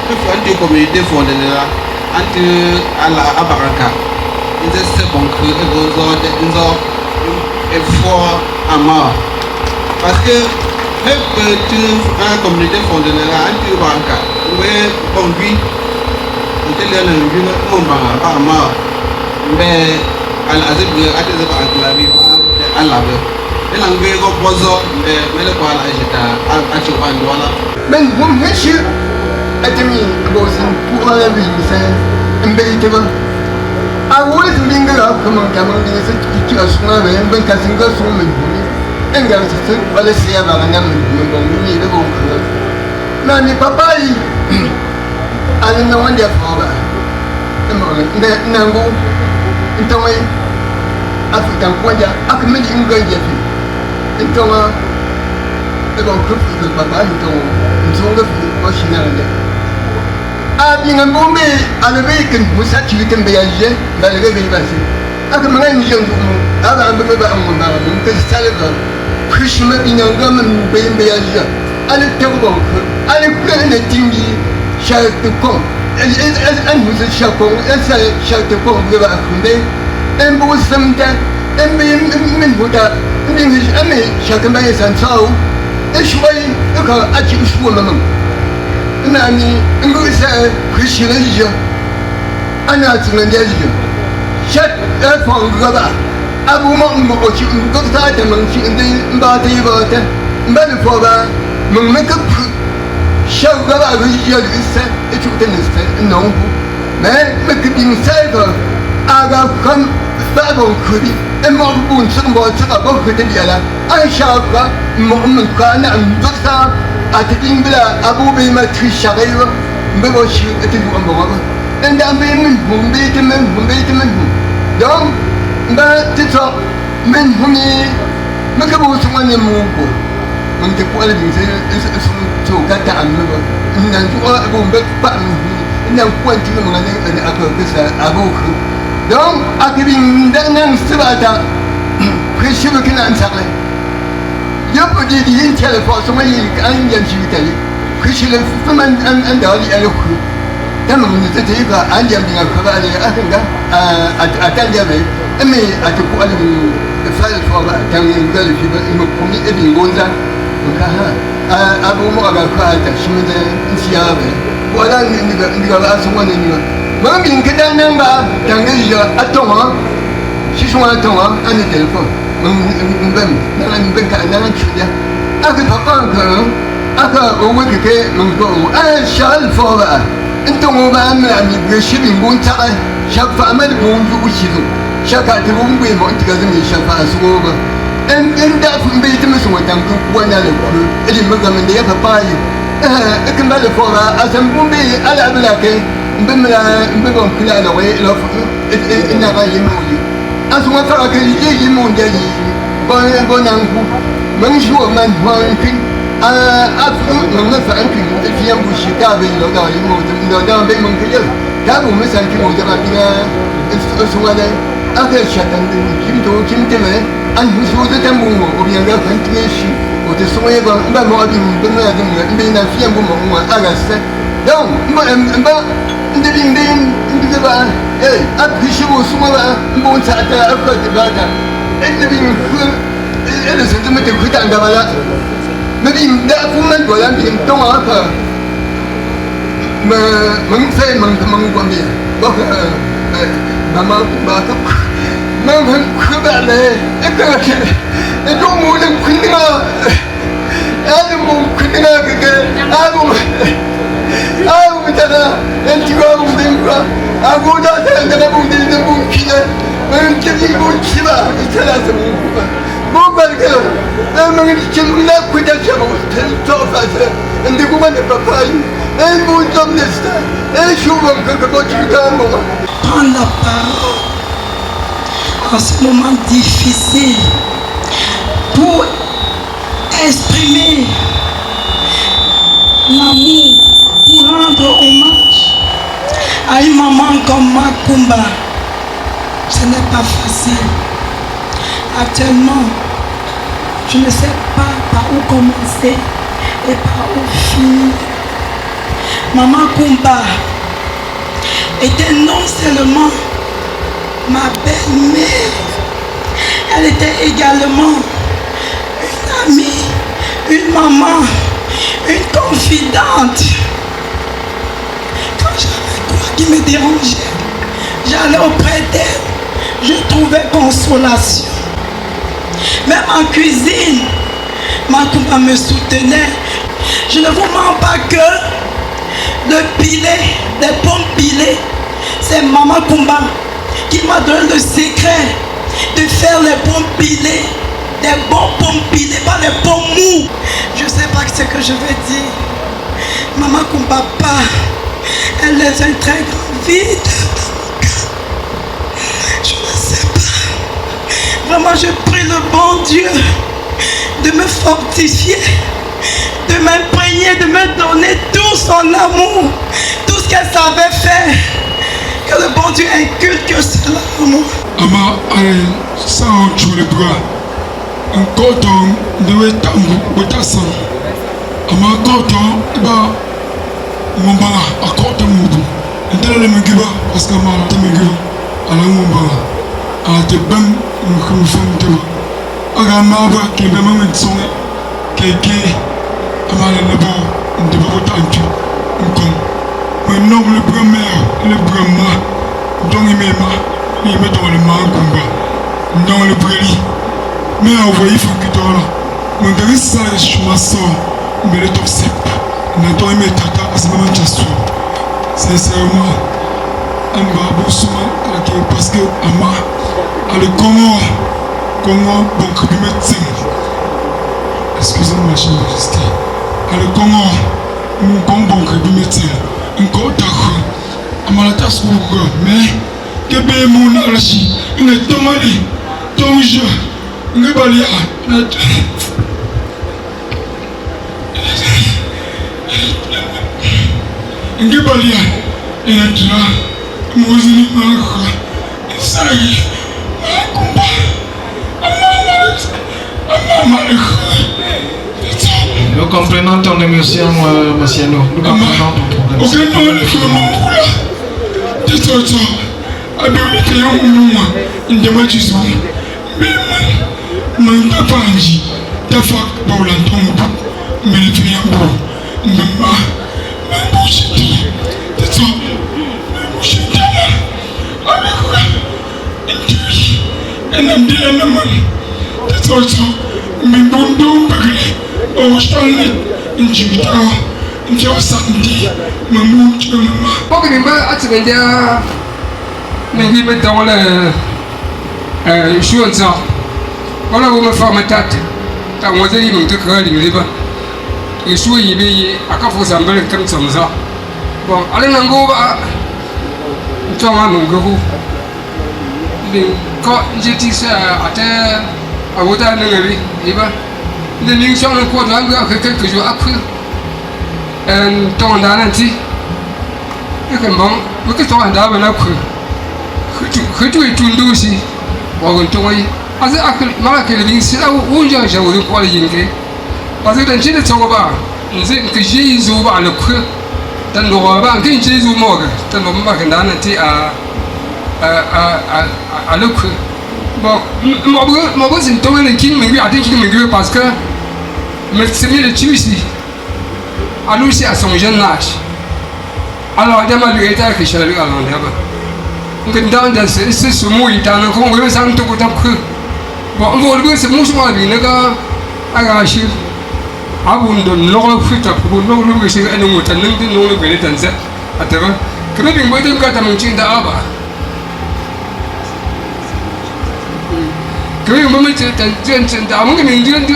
le front de communauté fondée là entre ala abaraka ils essaient bon que ils ont effort à mort parce que même tu une communauté fondée là entre abaraka ouais bon lui on te donne un vie mon banga à mort mais ala azib atez ba enclavé ala be et l'anglais go bozo mais le quoi là j'étais à chupan voilà mais bon monsieur atemi bosin pour la vie c'est un bété bon a wole mbinga comme un cameroun de cette qui a souvent un bon casinga sur le boulot un gars c'est pas laisser avoir un homme bon ni le bon non ni papa il a le nom de fava nango então africain quoi akme inga yefi então le bon couple de papa então zonga ko shinanga abinga mbombe alebe ken musa chiwitem beyaje balege be basi aka manga njengu aba ambe ba amma ba mun te salga krishma binanga mun be beyaje ale tebo ale kule ne tingi sharte ko an musa shako esa sharte ko be ba kunde embo samta embe min buta ndingi ame shakamba yesan saw eshwai aka achi ushwo mamam nani ngusa kushirija ana tsinanjaji shat afon gaba abu mo mo chi ngota ta man chi ndi mbata yibata mbani foba mun maka shaw gaba rija gisa etu tenista non me maka bin saiba aga kam babon kuri emma bun sun bo tsaka bo kudin yala an shaka mu'min kana ngota atidin bila abu be ma trisharewa mbebo shi atidu ambawa enda ambe min humbe temen donc mba tito men humi makabu sumane mugo mun te ko albi sai sun to kata annaba nan to abu mbe pa nan kwanti mun nan aka kisa abu donc akibin dan sibata kishi kina ansare yau da yin telefon su mai an yanci tare kishi da fuman an da wani alku dan mun da ta yi ga an yanci ga ka ba ne akan ga a tan da mai me a ta ku alku da fa'il fa ba tan yin galifi ba in ku mi ibin gonza ka ha abu mu ga ka ta shi mun da siya ba wala ni ga ba su wannan ni ba mun bin kidan nan ba tan ga ji a ton shi shi wannan ton an telefon mbeka nana chuya aka papa aka owo keke mko shal foba into mo ba na mi geshi bin gon ta shafa amal gon ju shizo shaka ta gon gwe mo tiga zumi shafa su ba en da fun be ta musu wadan ku wana le ko idi maga men da ya papa yi kan ba le foba asan gon be ala bla ke mbemla gon kula la we lo ina ga yi mo yi asuma fara ke yi mo ndali bonangu manjou man wankin afu man fa ankin fiyan bushi ka be lo da yi mo da be mon ke ka bu misan ki mo da bina su wala aka shatan kim teme an husu da tambu mo obiyan ga kan tishi o te so ye ba mo abin be na da mo be na fiyan bu mo aga sa donc mba ndin ndi ba ab kishi bo su ma ba mo ta ta aka da ba اللي بيكون اللي سنتم تكوت عند بلاد ما بيمدأ فمن ولا بيمتون هذا ما من فين من قومي بق ما باتك ما من كبالة إكراك اليوم ولا كنا هذا ممكن أبو ترى أنت قاوم دمرة أبو ده ترى ممكن ممكن يقول شباب ثلاثة مو بالكلام أنا كم لا كده شباب توفى عندكم أنا باباي أنا مو جملة Prendre la parole en ce moment difficile pour exprimer l'amour, pour rendre hommage à une maman comme Makumba. Ce n'est pas facile. Actuellement, je ne sais pas par où commencer et par où finir. Maman Kumba était non seulement ma belle-mère, elle était également une amie, une maman, une confidente. Quand j'avais quoi qui me dérangeait, j'allais auprès d'elle, je trouvais consolation. Même en cuisine, Makumba me soutenait. Je ne vous mens pas que le pilet, des pommes pilées, c'est Maman Kumba qui m'a donné le secret de faire les pommes pilées, des bons pommes pilées, pas les pommes mous. Je ne sais pas ce que je vais dire. Maman Kumba part, elle laisse un très grand vide dans mon cœur. Je ne sais pas. Vraiment, je prie le bon Dieu de me fortifier, de m'imprégner, de me donner tout son amour, tout ce qu'elle savait faire. Que le bon Dieu inculque cela en moi. Ama ça tu le bras. Un coton de tango botasan. Ama coton ba mamba a coton mudu. Ndele me giba parce que mala te me giba. Ala mamba. A te bam mu famte. Aga maba ke be mamen songe. Keke amala le bon de botantu. Nkom. Mais non, le premier, le brahma, dont il met dans le Makumba, dans le breli. Mais envoyé, il faut que tu là. Mon gars, ça, je m'en sors, mais le top sep. N'a pas aimé tata à ce moment de soir. Sincèrement, un babou souvent, parce que Ama, à le Congo, bon, que tu médecin. Excusez-moi, je vais rester. À le Congo, mon bon, que tu médecin. Encore d'accord, Amalata Souga, mais que bien mon archi, il est tombé, Tomja, Nebalia, Nebalia, il est là, Mosini Malaka, Sari, Nous comprenons ton émotion, monsieur. Nous comprenons ton problème. Ok, non, le film mon là. Dis-toi ça. Abilité en moi, une démarche. Mais mon papa a dit, ta femme pour l'entendre, mais le film pour ma bouche. Dis-toi, ma bouche. Elle aime bien la main. Dis-toi ça. Mais bon, donc, oh, je t'en ai une chute. Je vais s'arrêter. Maman, tu es maman. Pourquoi tu m'as attendu à me mettre dans le chou en ça? Voilà, vous me faites ma tête. Quand vous avez dit que vous avez dit que les chou y est à quoi vous semblez comme ça. Bon, allez, on va. Tu vas me go. Quand j'ai dit ça à terre, à votre année, il va. Les lignes sont le cours de quelques jours après. Et ton d'ananti. Et comme bon, vous que ton d'avant après. Que tu es tout douce. Ou un toy. As a malak les lignes, c'est là où j'ai voulu quoi les yingue. Parce que dans le chien de Togoba, nous sommes que Jésus va le creux. Dans le roi, que Jésus mort. Dans le moment que d'ananti à le creux. Bon, mon boss est tombé le king, mais lui a dit qu'il me gueule parce que c'est mieux de tuer ici. Alors, c'est à son jeune âge. Alors, il m'a dit que je suis allé à l'endroit. Donc, dans ce mot, il a encore un peu de temps. Bon, on va le c'est mon choix, il n'est pas arraché. Avant de l'or fruit, pour nous, le c'est un mot, un nom de nom de Bénétanza. À terre, que nous devons être quand on tient d'Aba. Que nous devons être à mon Dieu, Dieu,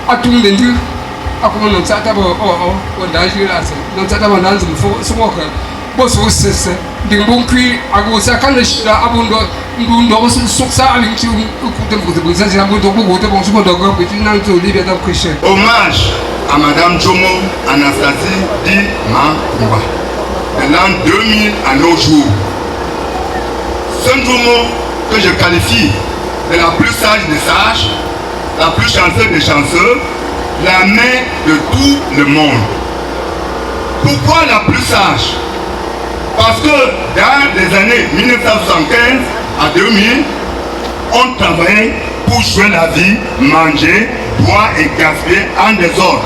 à tout le monde. Ako non sa tabo o daji la se. Non sa tabo nan zum fo so ko. Bo so sese. Ding bon kui ago sa kan le shira abundo ndo so sa ali ti ku te bu sa sa bu to bu te bon so do go petit nan to libé da christian. Hommage à Madame Jomo Anastasie Di Makumba. De l'an 2000 à nos jours. Saint Jomo que je qualifie de la plus sage des sages, la plus chanceuse des chanceux, la mère de tout le monde. Pourquoi la plus sage? Parce que dans les années 1975 à 2000, on travaillait pour jouer la vie, manger, boire et gaspiller en désordre.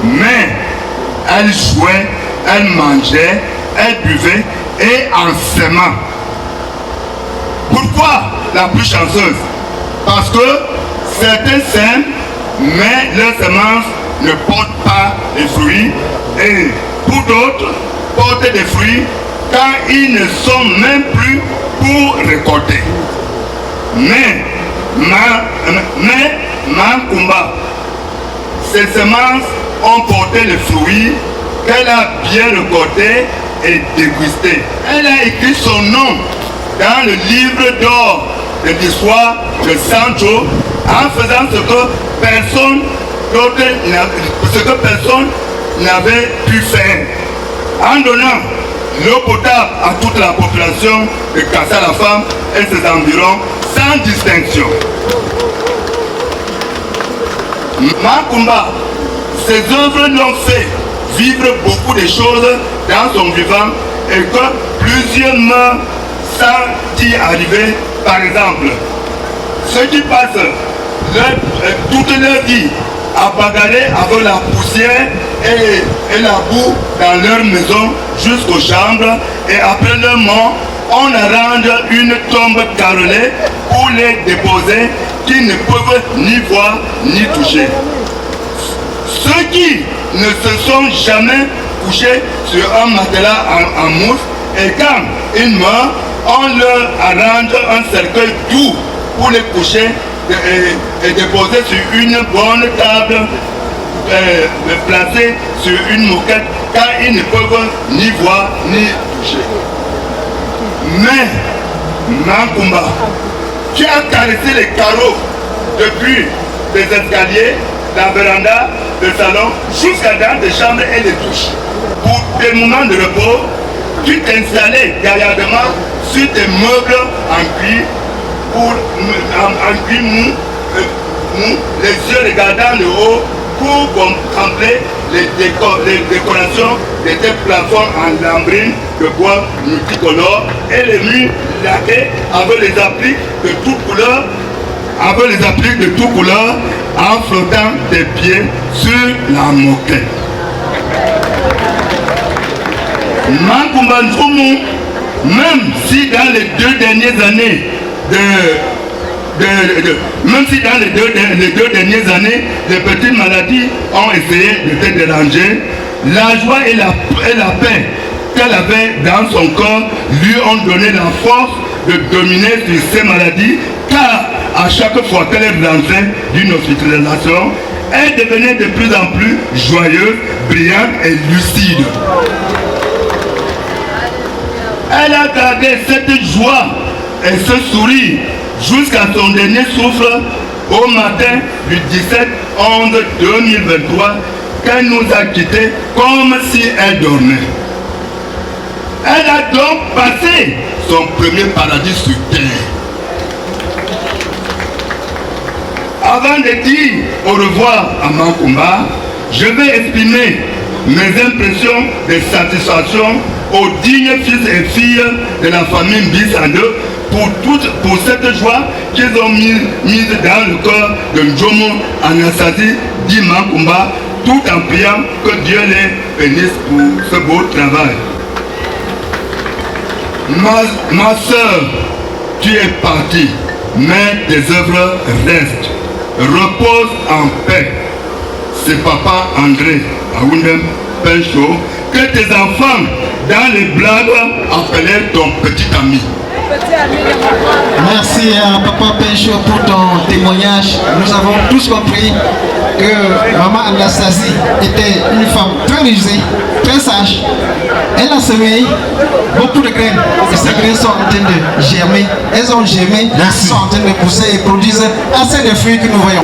Mais elle jouait, elle mangeait, elle buvait et en s'aimant. Pourquoi la plus chanceuse? Parce que certains s'aiment, mais leurs semences ne portent pas les fruits, et pour d'autres, portent des fruits quand ils ne sont même plus pour récolter. Mais Makumba, ses semences ont porté les fruits qu'elle a bien récoltés et dégustés. Elle a écrit son nom dans le livre d'or de l'histoire de Sancho en faisant ce que personne n'avait pu faire, en donnant l'eau potable à toute la population de Kassa la femme et ses environs sans distinction. Makumba, ses œuvres l'ont fait vivre beaucoup de choses dans son vivant et que plusieurs meurent sans y arriver. Par exemple, ceux qui passent toute leur vie à bagarrer avec la poussière et la boue dans leur maison jusqu'aux chambres, et après leur mort, on arrange une tombe carrelée pour les déposer qui ne peuvent ni voir ni toucher. Ceux qui ne se sont jamais couchés sur un matelas en mousse, et quand ils meurent, on leur arrange un cercueil doux pour les coucher et déposer sur une bonne table placée sur une moquette, car ils ne peuvent ni voir ni toucher. Mais Makumba, tu as caressé les carreaux depuis les escaliers, la véranda, le salon, jusqu'à dans tes chambres et les douches. Pour tes moments de repos, tu t'installais gaillardement sur tes meubles en cuir, en cuir mou, les yeux regardant le haut pour contempler les décorations de tes plafonds en lambrine de bois multicolores et les murs laqués avec les appliques de toutes couleurs, en flottant tes pieds sur la moquette. Makumba Nzumu, même si dans les 2 dernières années les petites maladies ont essayé de te déranger, la joie et la paix qu'elle avait dans son corps lui ont donné la force de dominer sur ces maladies, car à chaque fois qu'elle rentrait d'une hospitalisation, elle devenait de plus en plus joyeuse, brillante et lucide. Elle a gardé cette joie et ce sourire jusqu'à son dernier souffle au matin du 17/11/2023, qu'elle nous a quittés comme si elle dormait. Elle a donc passé son premier paradis sur terre. Avant de dire au revoir à Makumba, je vais exprimer mes impressions de satisfaction aux dignes fils et filles de la famille Mbisandeu pour cette joie qu'ils ont mise dans le corps de Njomo Anastasie Di Makumba, tout en priant que Dieu les bénisse pour ce beau travail. Ma soeur, tu es partie, mais tes œuvres restent. Repose en paix. C'est papa André Aoundem Pencho que tes enfants dans les blagues appelaient ton petit ami. Merci à Papa Pencho pour ton témoignage. Nous avons tous compris que Maman Anastasie était une femme très rusée, très sage. Elle a semé beaucoup de graines et ces graines sont en train de germer. Elles ont germé, elles sont en train de pousser et produisent assez de fruits que nous voyons.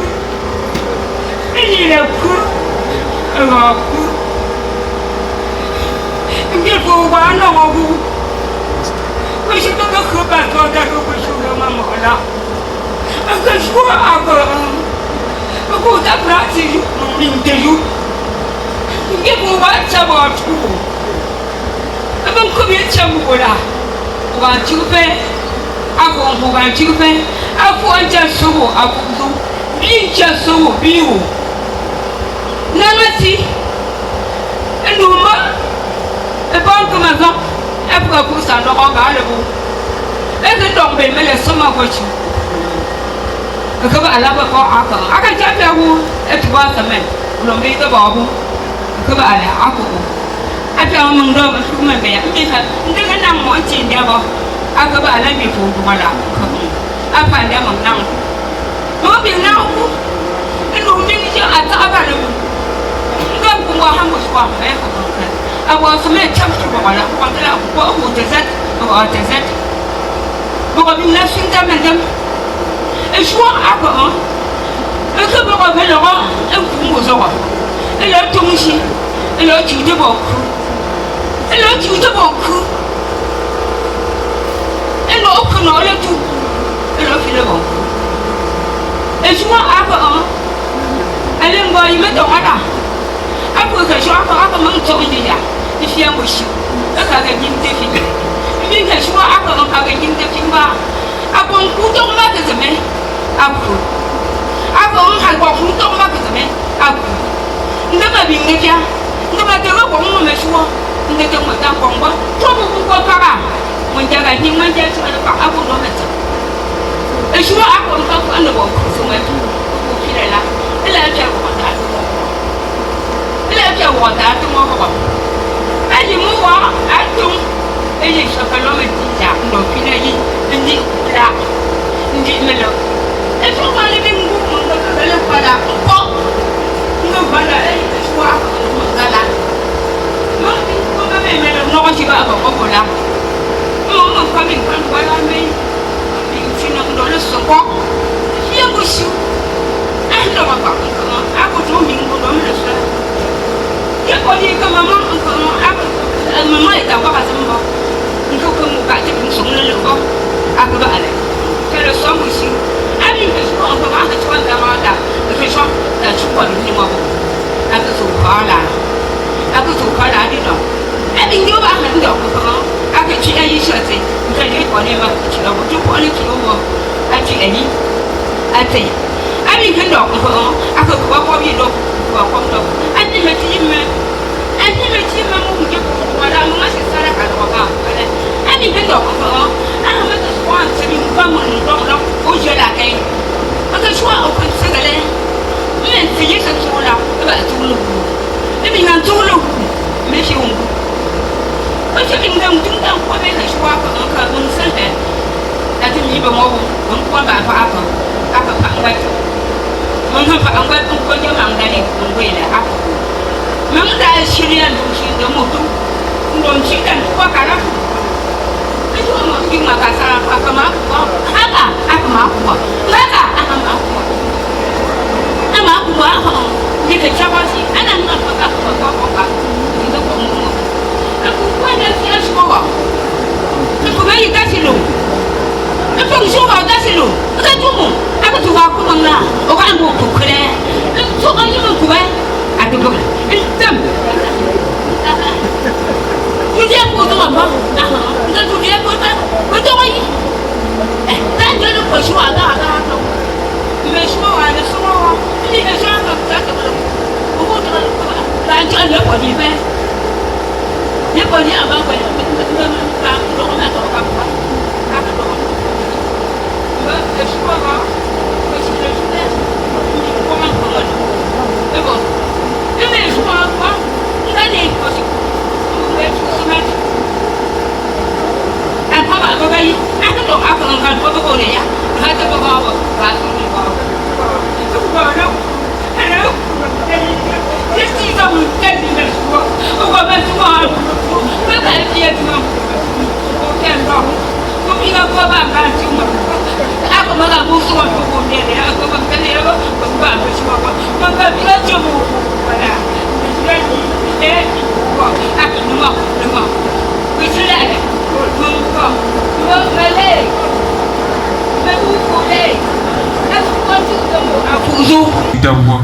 D'abord,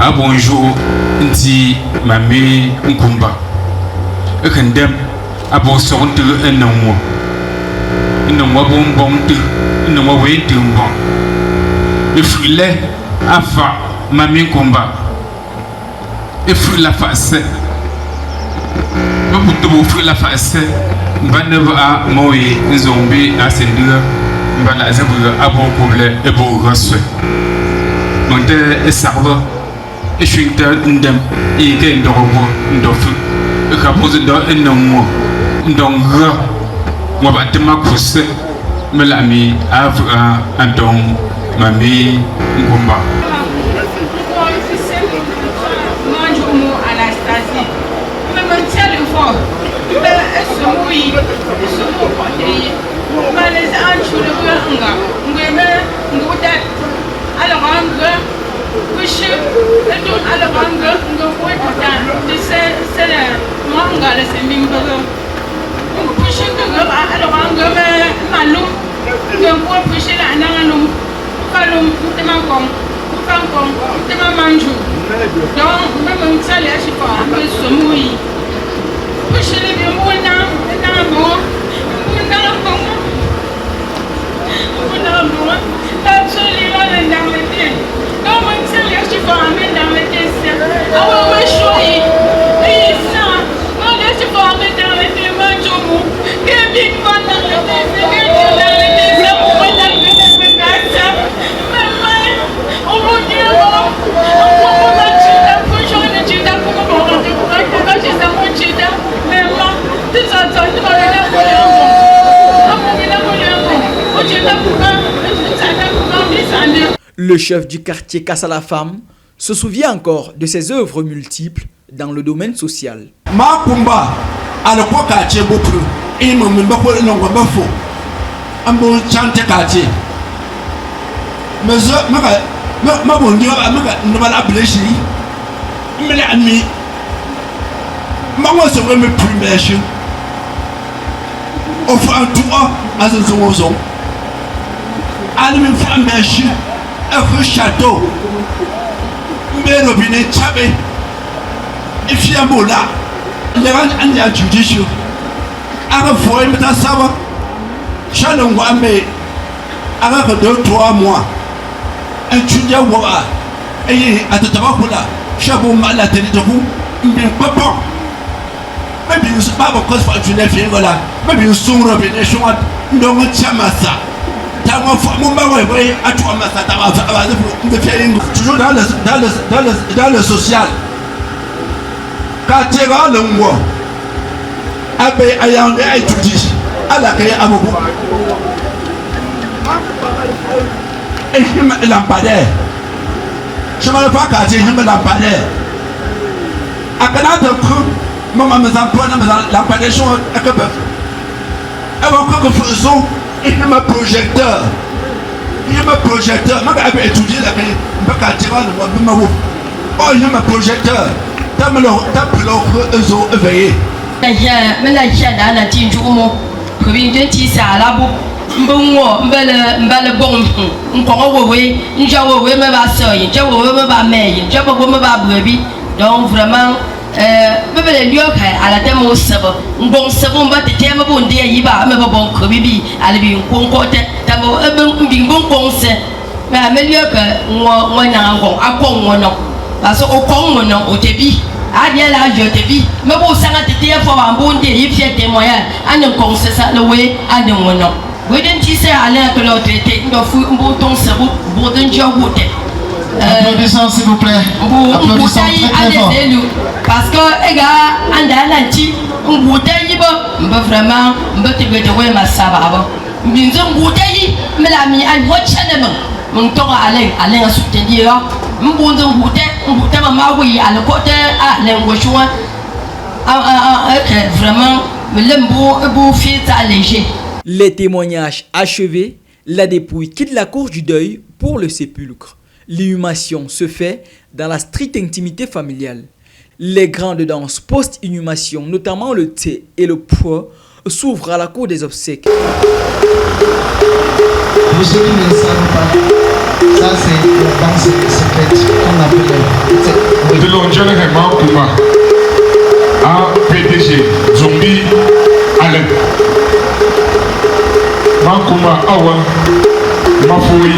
un bonjour, dit Mamie Nkumba. Et quand dem, à bon son de un homme. Il n'a pas bon de, il n'a pas bon de bon. Le filet, à fa, Mamie Nkumba. Et fruit la face. Je vous fruit la face. Baneva moi zombie à ce lieu. Bala zabuga abo kule ebo raswe. Monte esarba. Eshwinta ndem ike ndorobo ndofu. Ekapoze do enongo. Ndonga. Mwabatema kuse. Melami avra andong mami ngomba. Anastasie. Me tiens le fort. Mais les anges le verront. Nous alors on push alors on c'est le manga le sembimbo. On push alors on malum. On push la nangalum. Kalum temakong. Kankong temamanju. Donc même ça les je pas un peu somoui. Push les bien bon. Le chef du quartier Casse à la Femme se souvient encore de ses œuvres multiples dans le domaine social. Makumba, à l'époque, à Tchébopru, et mon mbako n'ongo bafo, un bon chante quartier. Mais ma bon Dieu, ne va la blesser. Mais l'ennemi, maman se remet plus méchant. Au fond, toi, à ce son. Allez, me faire méchant. Un château, mais le robinet chabé, et fiambo là, les gens en a judicieux. À la fois, il me t'a savoir, chalon mais avec 2-3 mois, un tunia wa, et à tout à là, chabot mal à télé de vous, mais papa. Mais bien, c'est pas parce que tu n'es fait là, mais bien, son robinet chouette, non, chamassa. Toujours dans le social. Quand tu vas le mot, Abbé Ayande a étudié à la création à Mobo. Et il me lampadaire. Je ne veux pas casser, il me lampadaire. À Canada, maman me emploie dans la lampadaire. Et on peut faire il y a un projecteur. Il y a un projecteur. Je vais étudier la vie. Je vais tirer le mot. Oh, il y a un projecteur. Tu as le éveillé. Je suis dans la team. Je suis dans la team. Donc vraiment bebele lioka ala temo sabo ngon sabo mba tetema bo ndia yiba me bo ko bibi ala bi nkonko te tabo mbi ngon se me lioka ngo na ngon akon ngono baso okon ngono o tebi adia la jo tebi me bo sanga tetia fo ba bo ndia yifie temoya ane ngon se sa le we ane ngono we den ti se ala ko lo tete ndo fu mbo ton sabo bo den jo wote. Applaudissons s'il vous plaît. Applaudissons très très fort. Parce que les gars, on a l'anti, on bouteille, vraiment te ouais ma saba mbinzo ngutayi melami an hochane mon to ale a soutenir mbunzo ngute mama wi ale côté a lengochwa vraiment lembo fit allégé. Les témoignages achevés, la dépouille quitte la cour du deuil pour le sépulcre. L'inhumation se fait dans la stricte intimité familiale. Les grandes danses post-inhumation, notamment le thé et le poids, s'ouvrent à la cour des obsèques. Pour ceux qui ne le savent pas, ça c'est la danse secrète qu'on appelle. De l'Onjana à PDG, Zombi, Alep. Makuma Awa, Mafoui.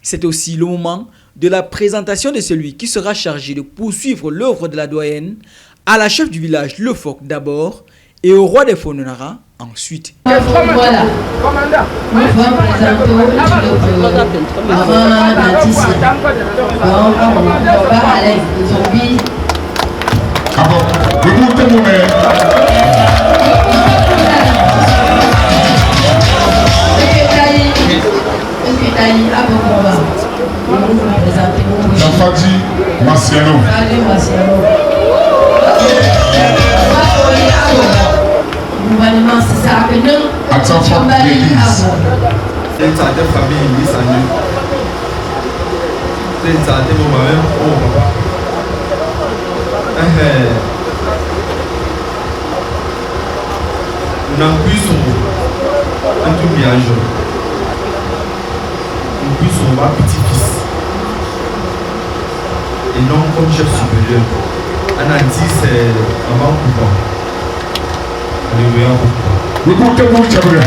C'est aussi le moment de la présentation de celui qui sera chargé de poursuivre l'œuvre de la doyenne à la chef du village Le Foc d'abord et au roi des Fononara ensuite. Voilà. Nous allons présenter Fadi Marciano. Gouvernement, c'est ça que nous. Attends, l'église. C'est ça, des familles, ils s'en c'est ça, des moments, oh papa. Nous n'avons plus son un tout bien jour. Nous puissions avoir petit-fils. Et non comme chef supérieur. On a dit c'est maman coupant. Alléluia. Écoutez-vous, Tchaboula.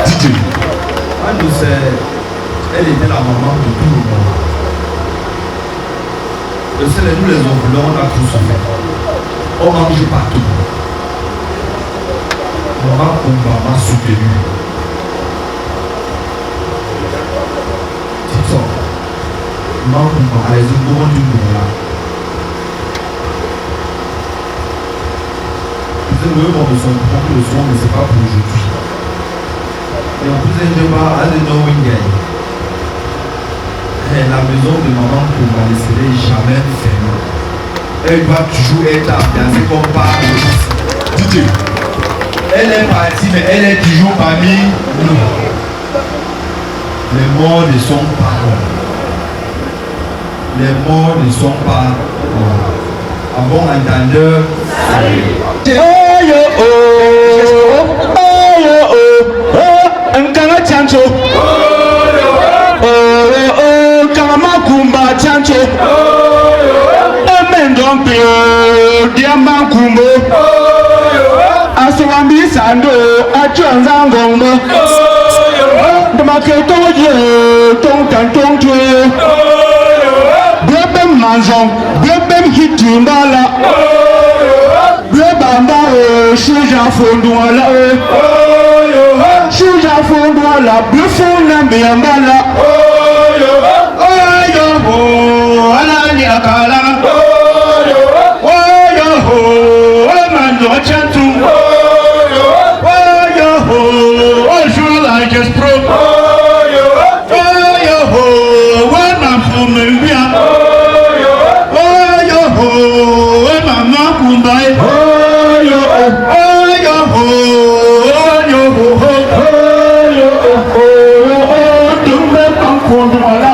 Dites-le. Elle était la maman de tout le monde. Le seul nous les enfants, on a tout souffert. On mange partout. Maman Kumba m'a soutenu. Tito, maman Kumba a les enfants du monde. Nous avons besoin de son propre leçon, mais ce n'est pas pour aujourd'hui. La maison de maman Kumba ne serait jamais fermée. Elle doit toujours être ambiancée comme par Didier. Elle est partie, mais elle est toujours parmi nous. Les morts ne sont pas morts. Les morts ne sont pas morts. À bon entendeur, Kumba chancho, Mendompio, Diambankumbo, Aswambi Sando, Achuanzangombo, the Maketoje, Tonkantongue, Brebem Manzon, Brebem Hitimbala, Brebamba, Shuja Fonduala, Shuja Fonduala, Bufuna Biambala. Alani akala, oyoho, amando chantu, oyoho, ojula just pro, oyoho, wana fumembia, oyoho, mama kumbai, oyoho, oyoho, tumbe pankundu wala.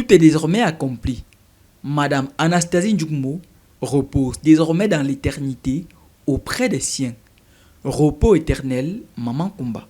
Tout est désormais accompli. Madame Anastasie Ndjougmo repose désormais dans l'éternité auprès des siens. Repos éternel, Maman Kumba.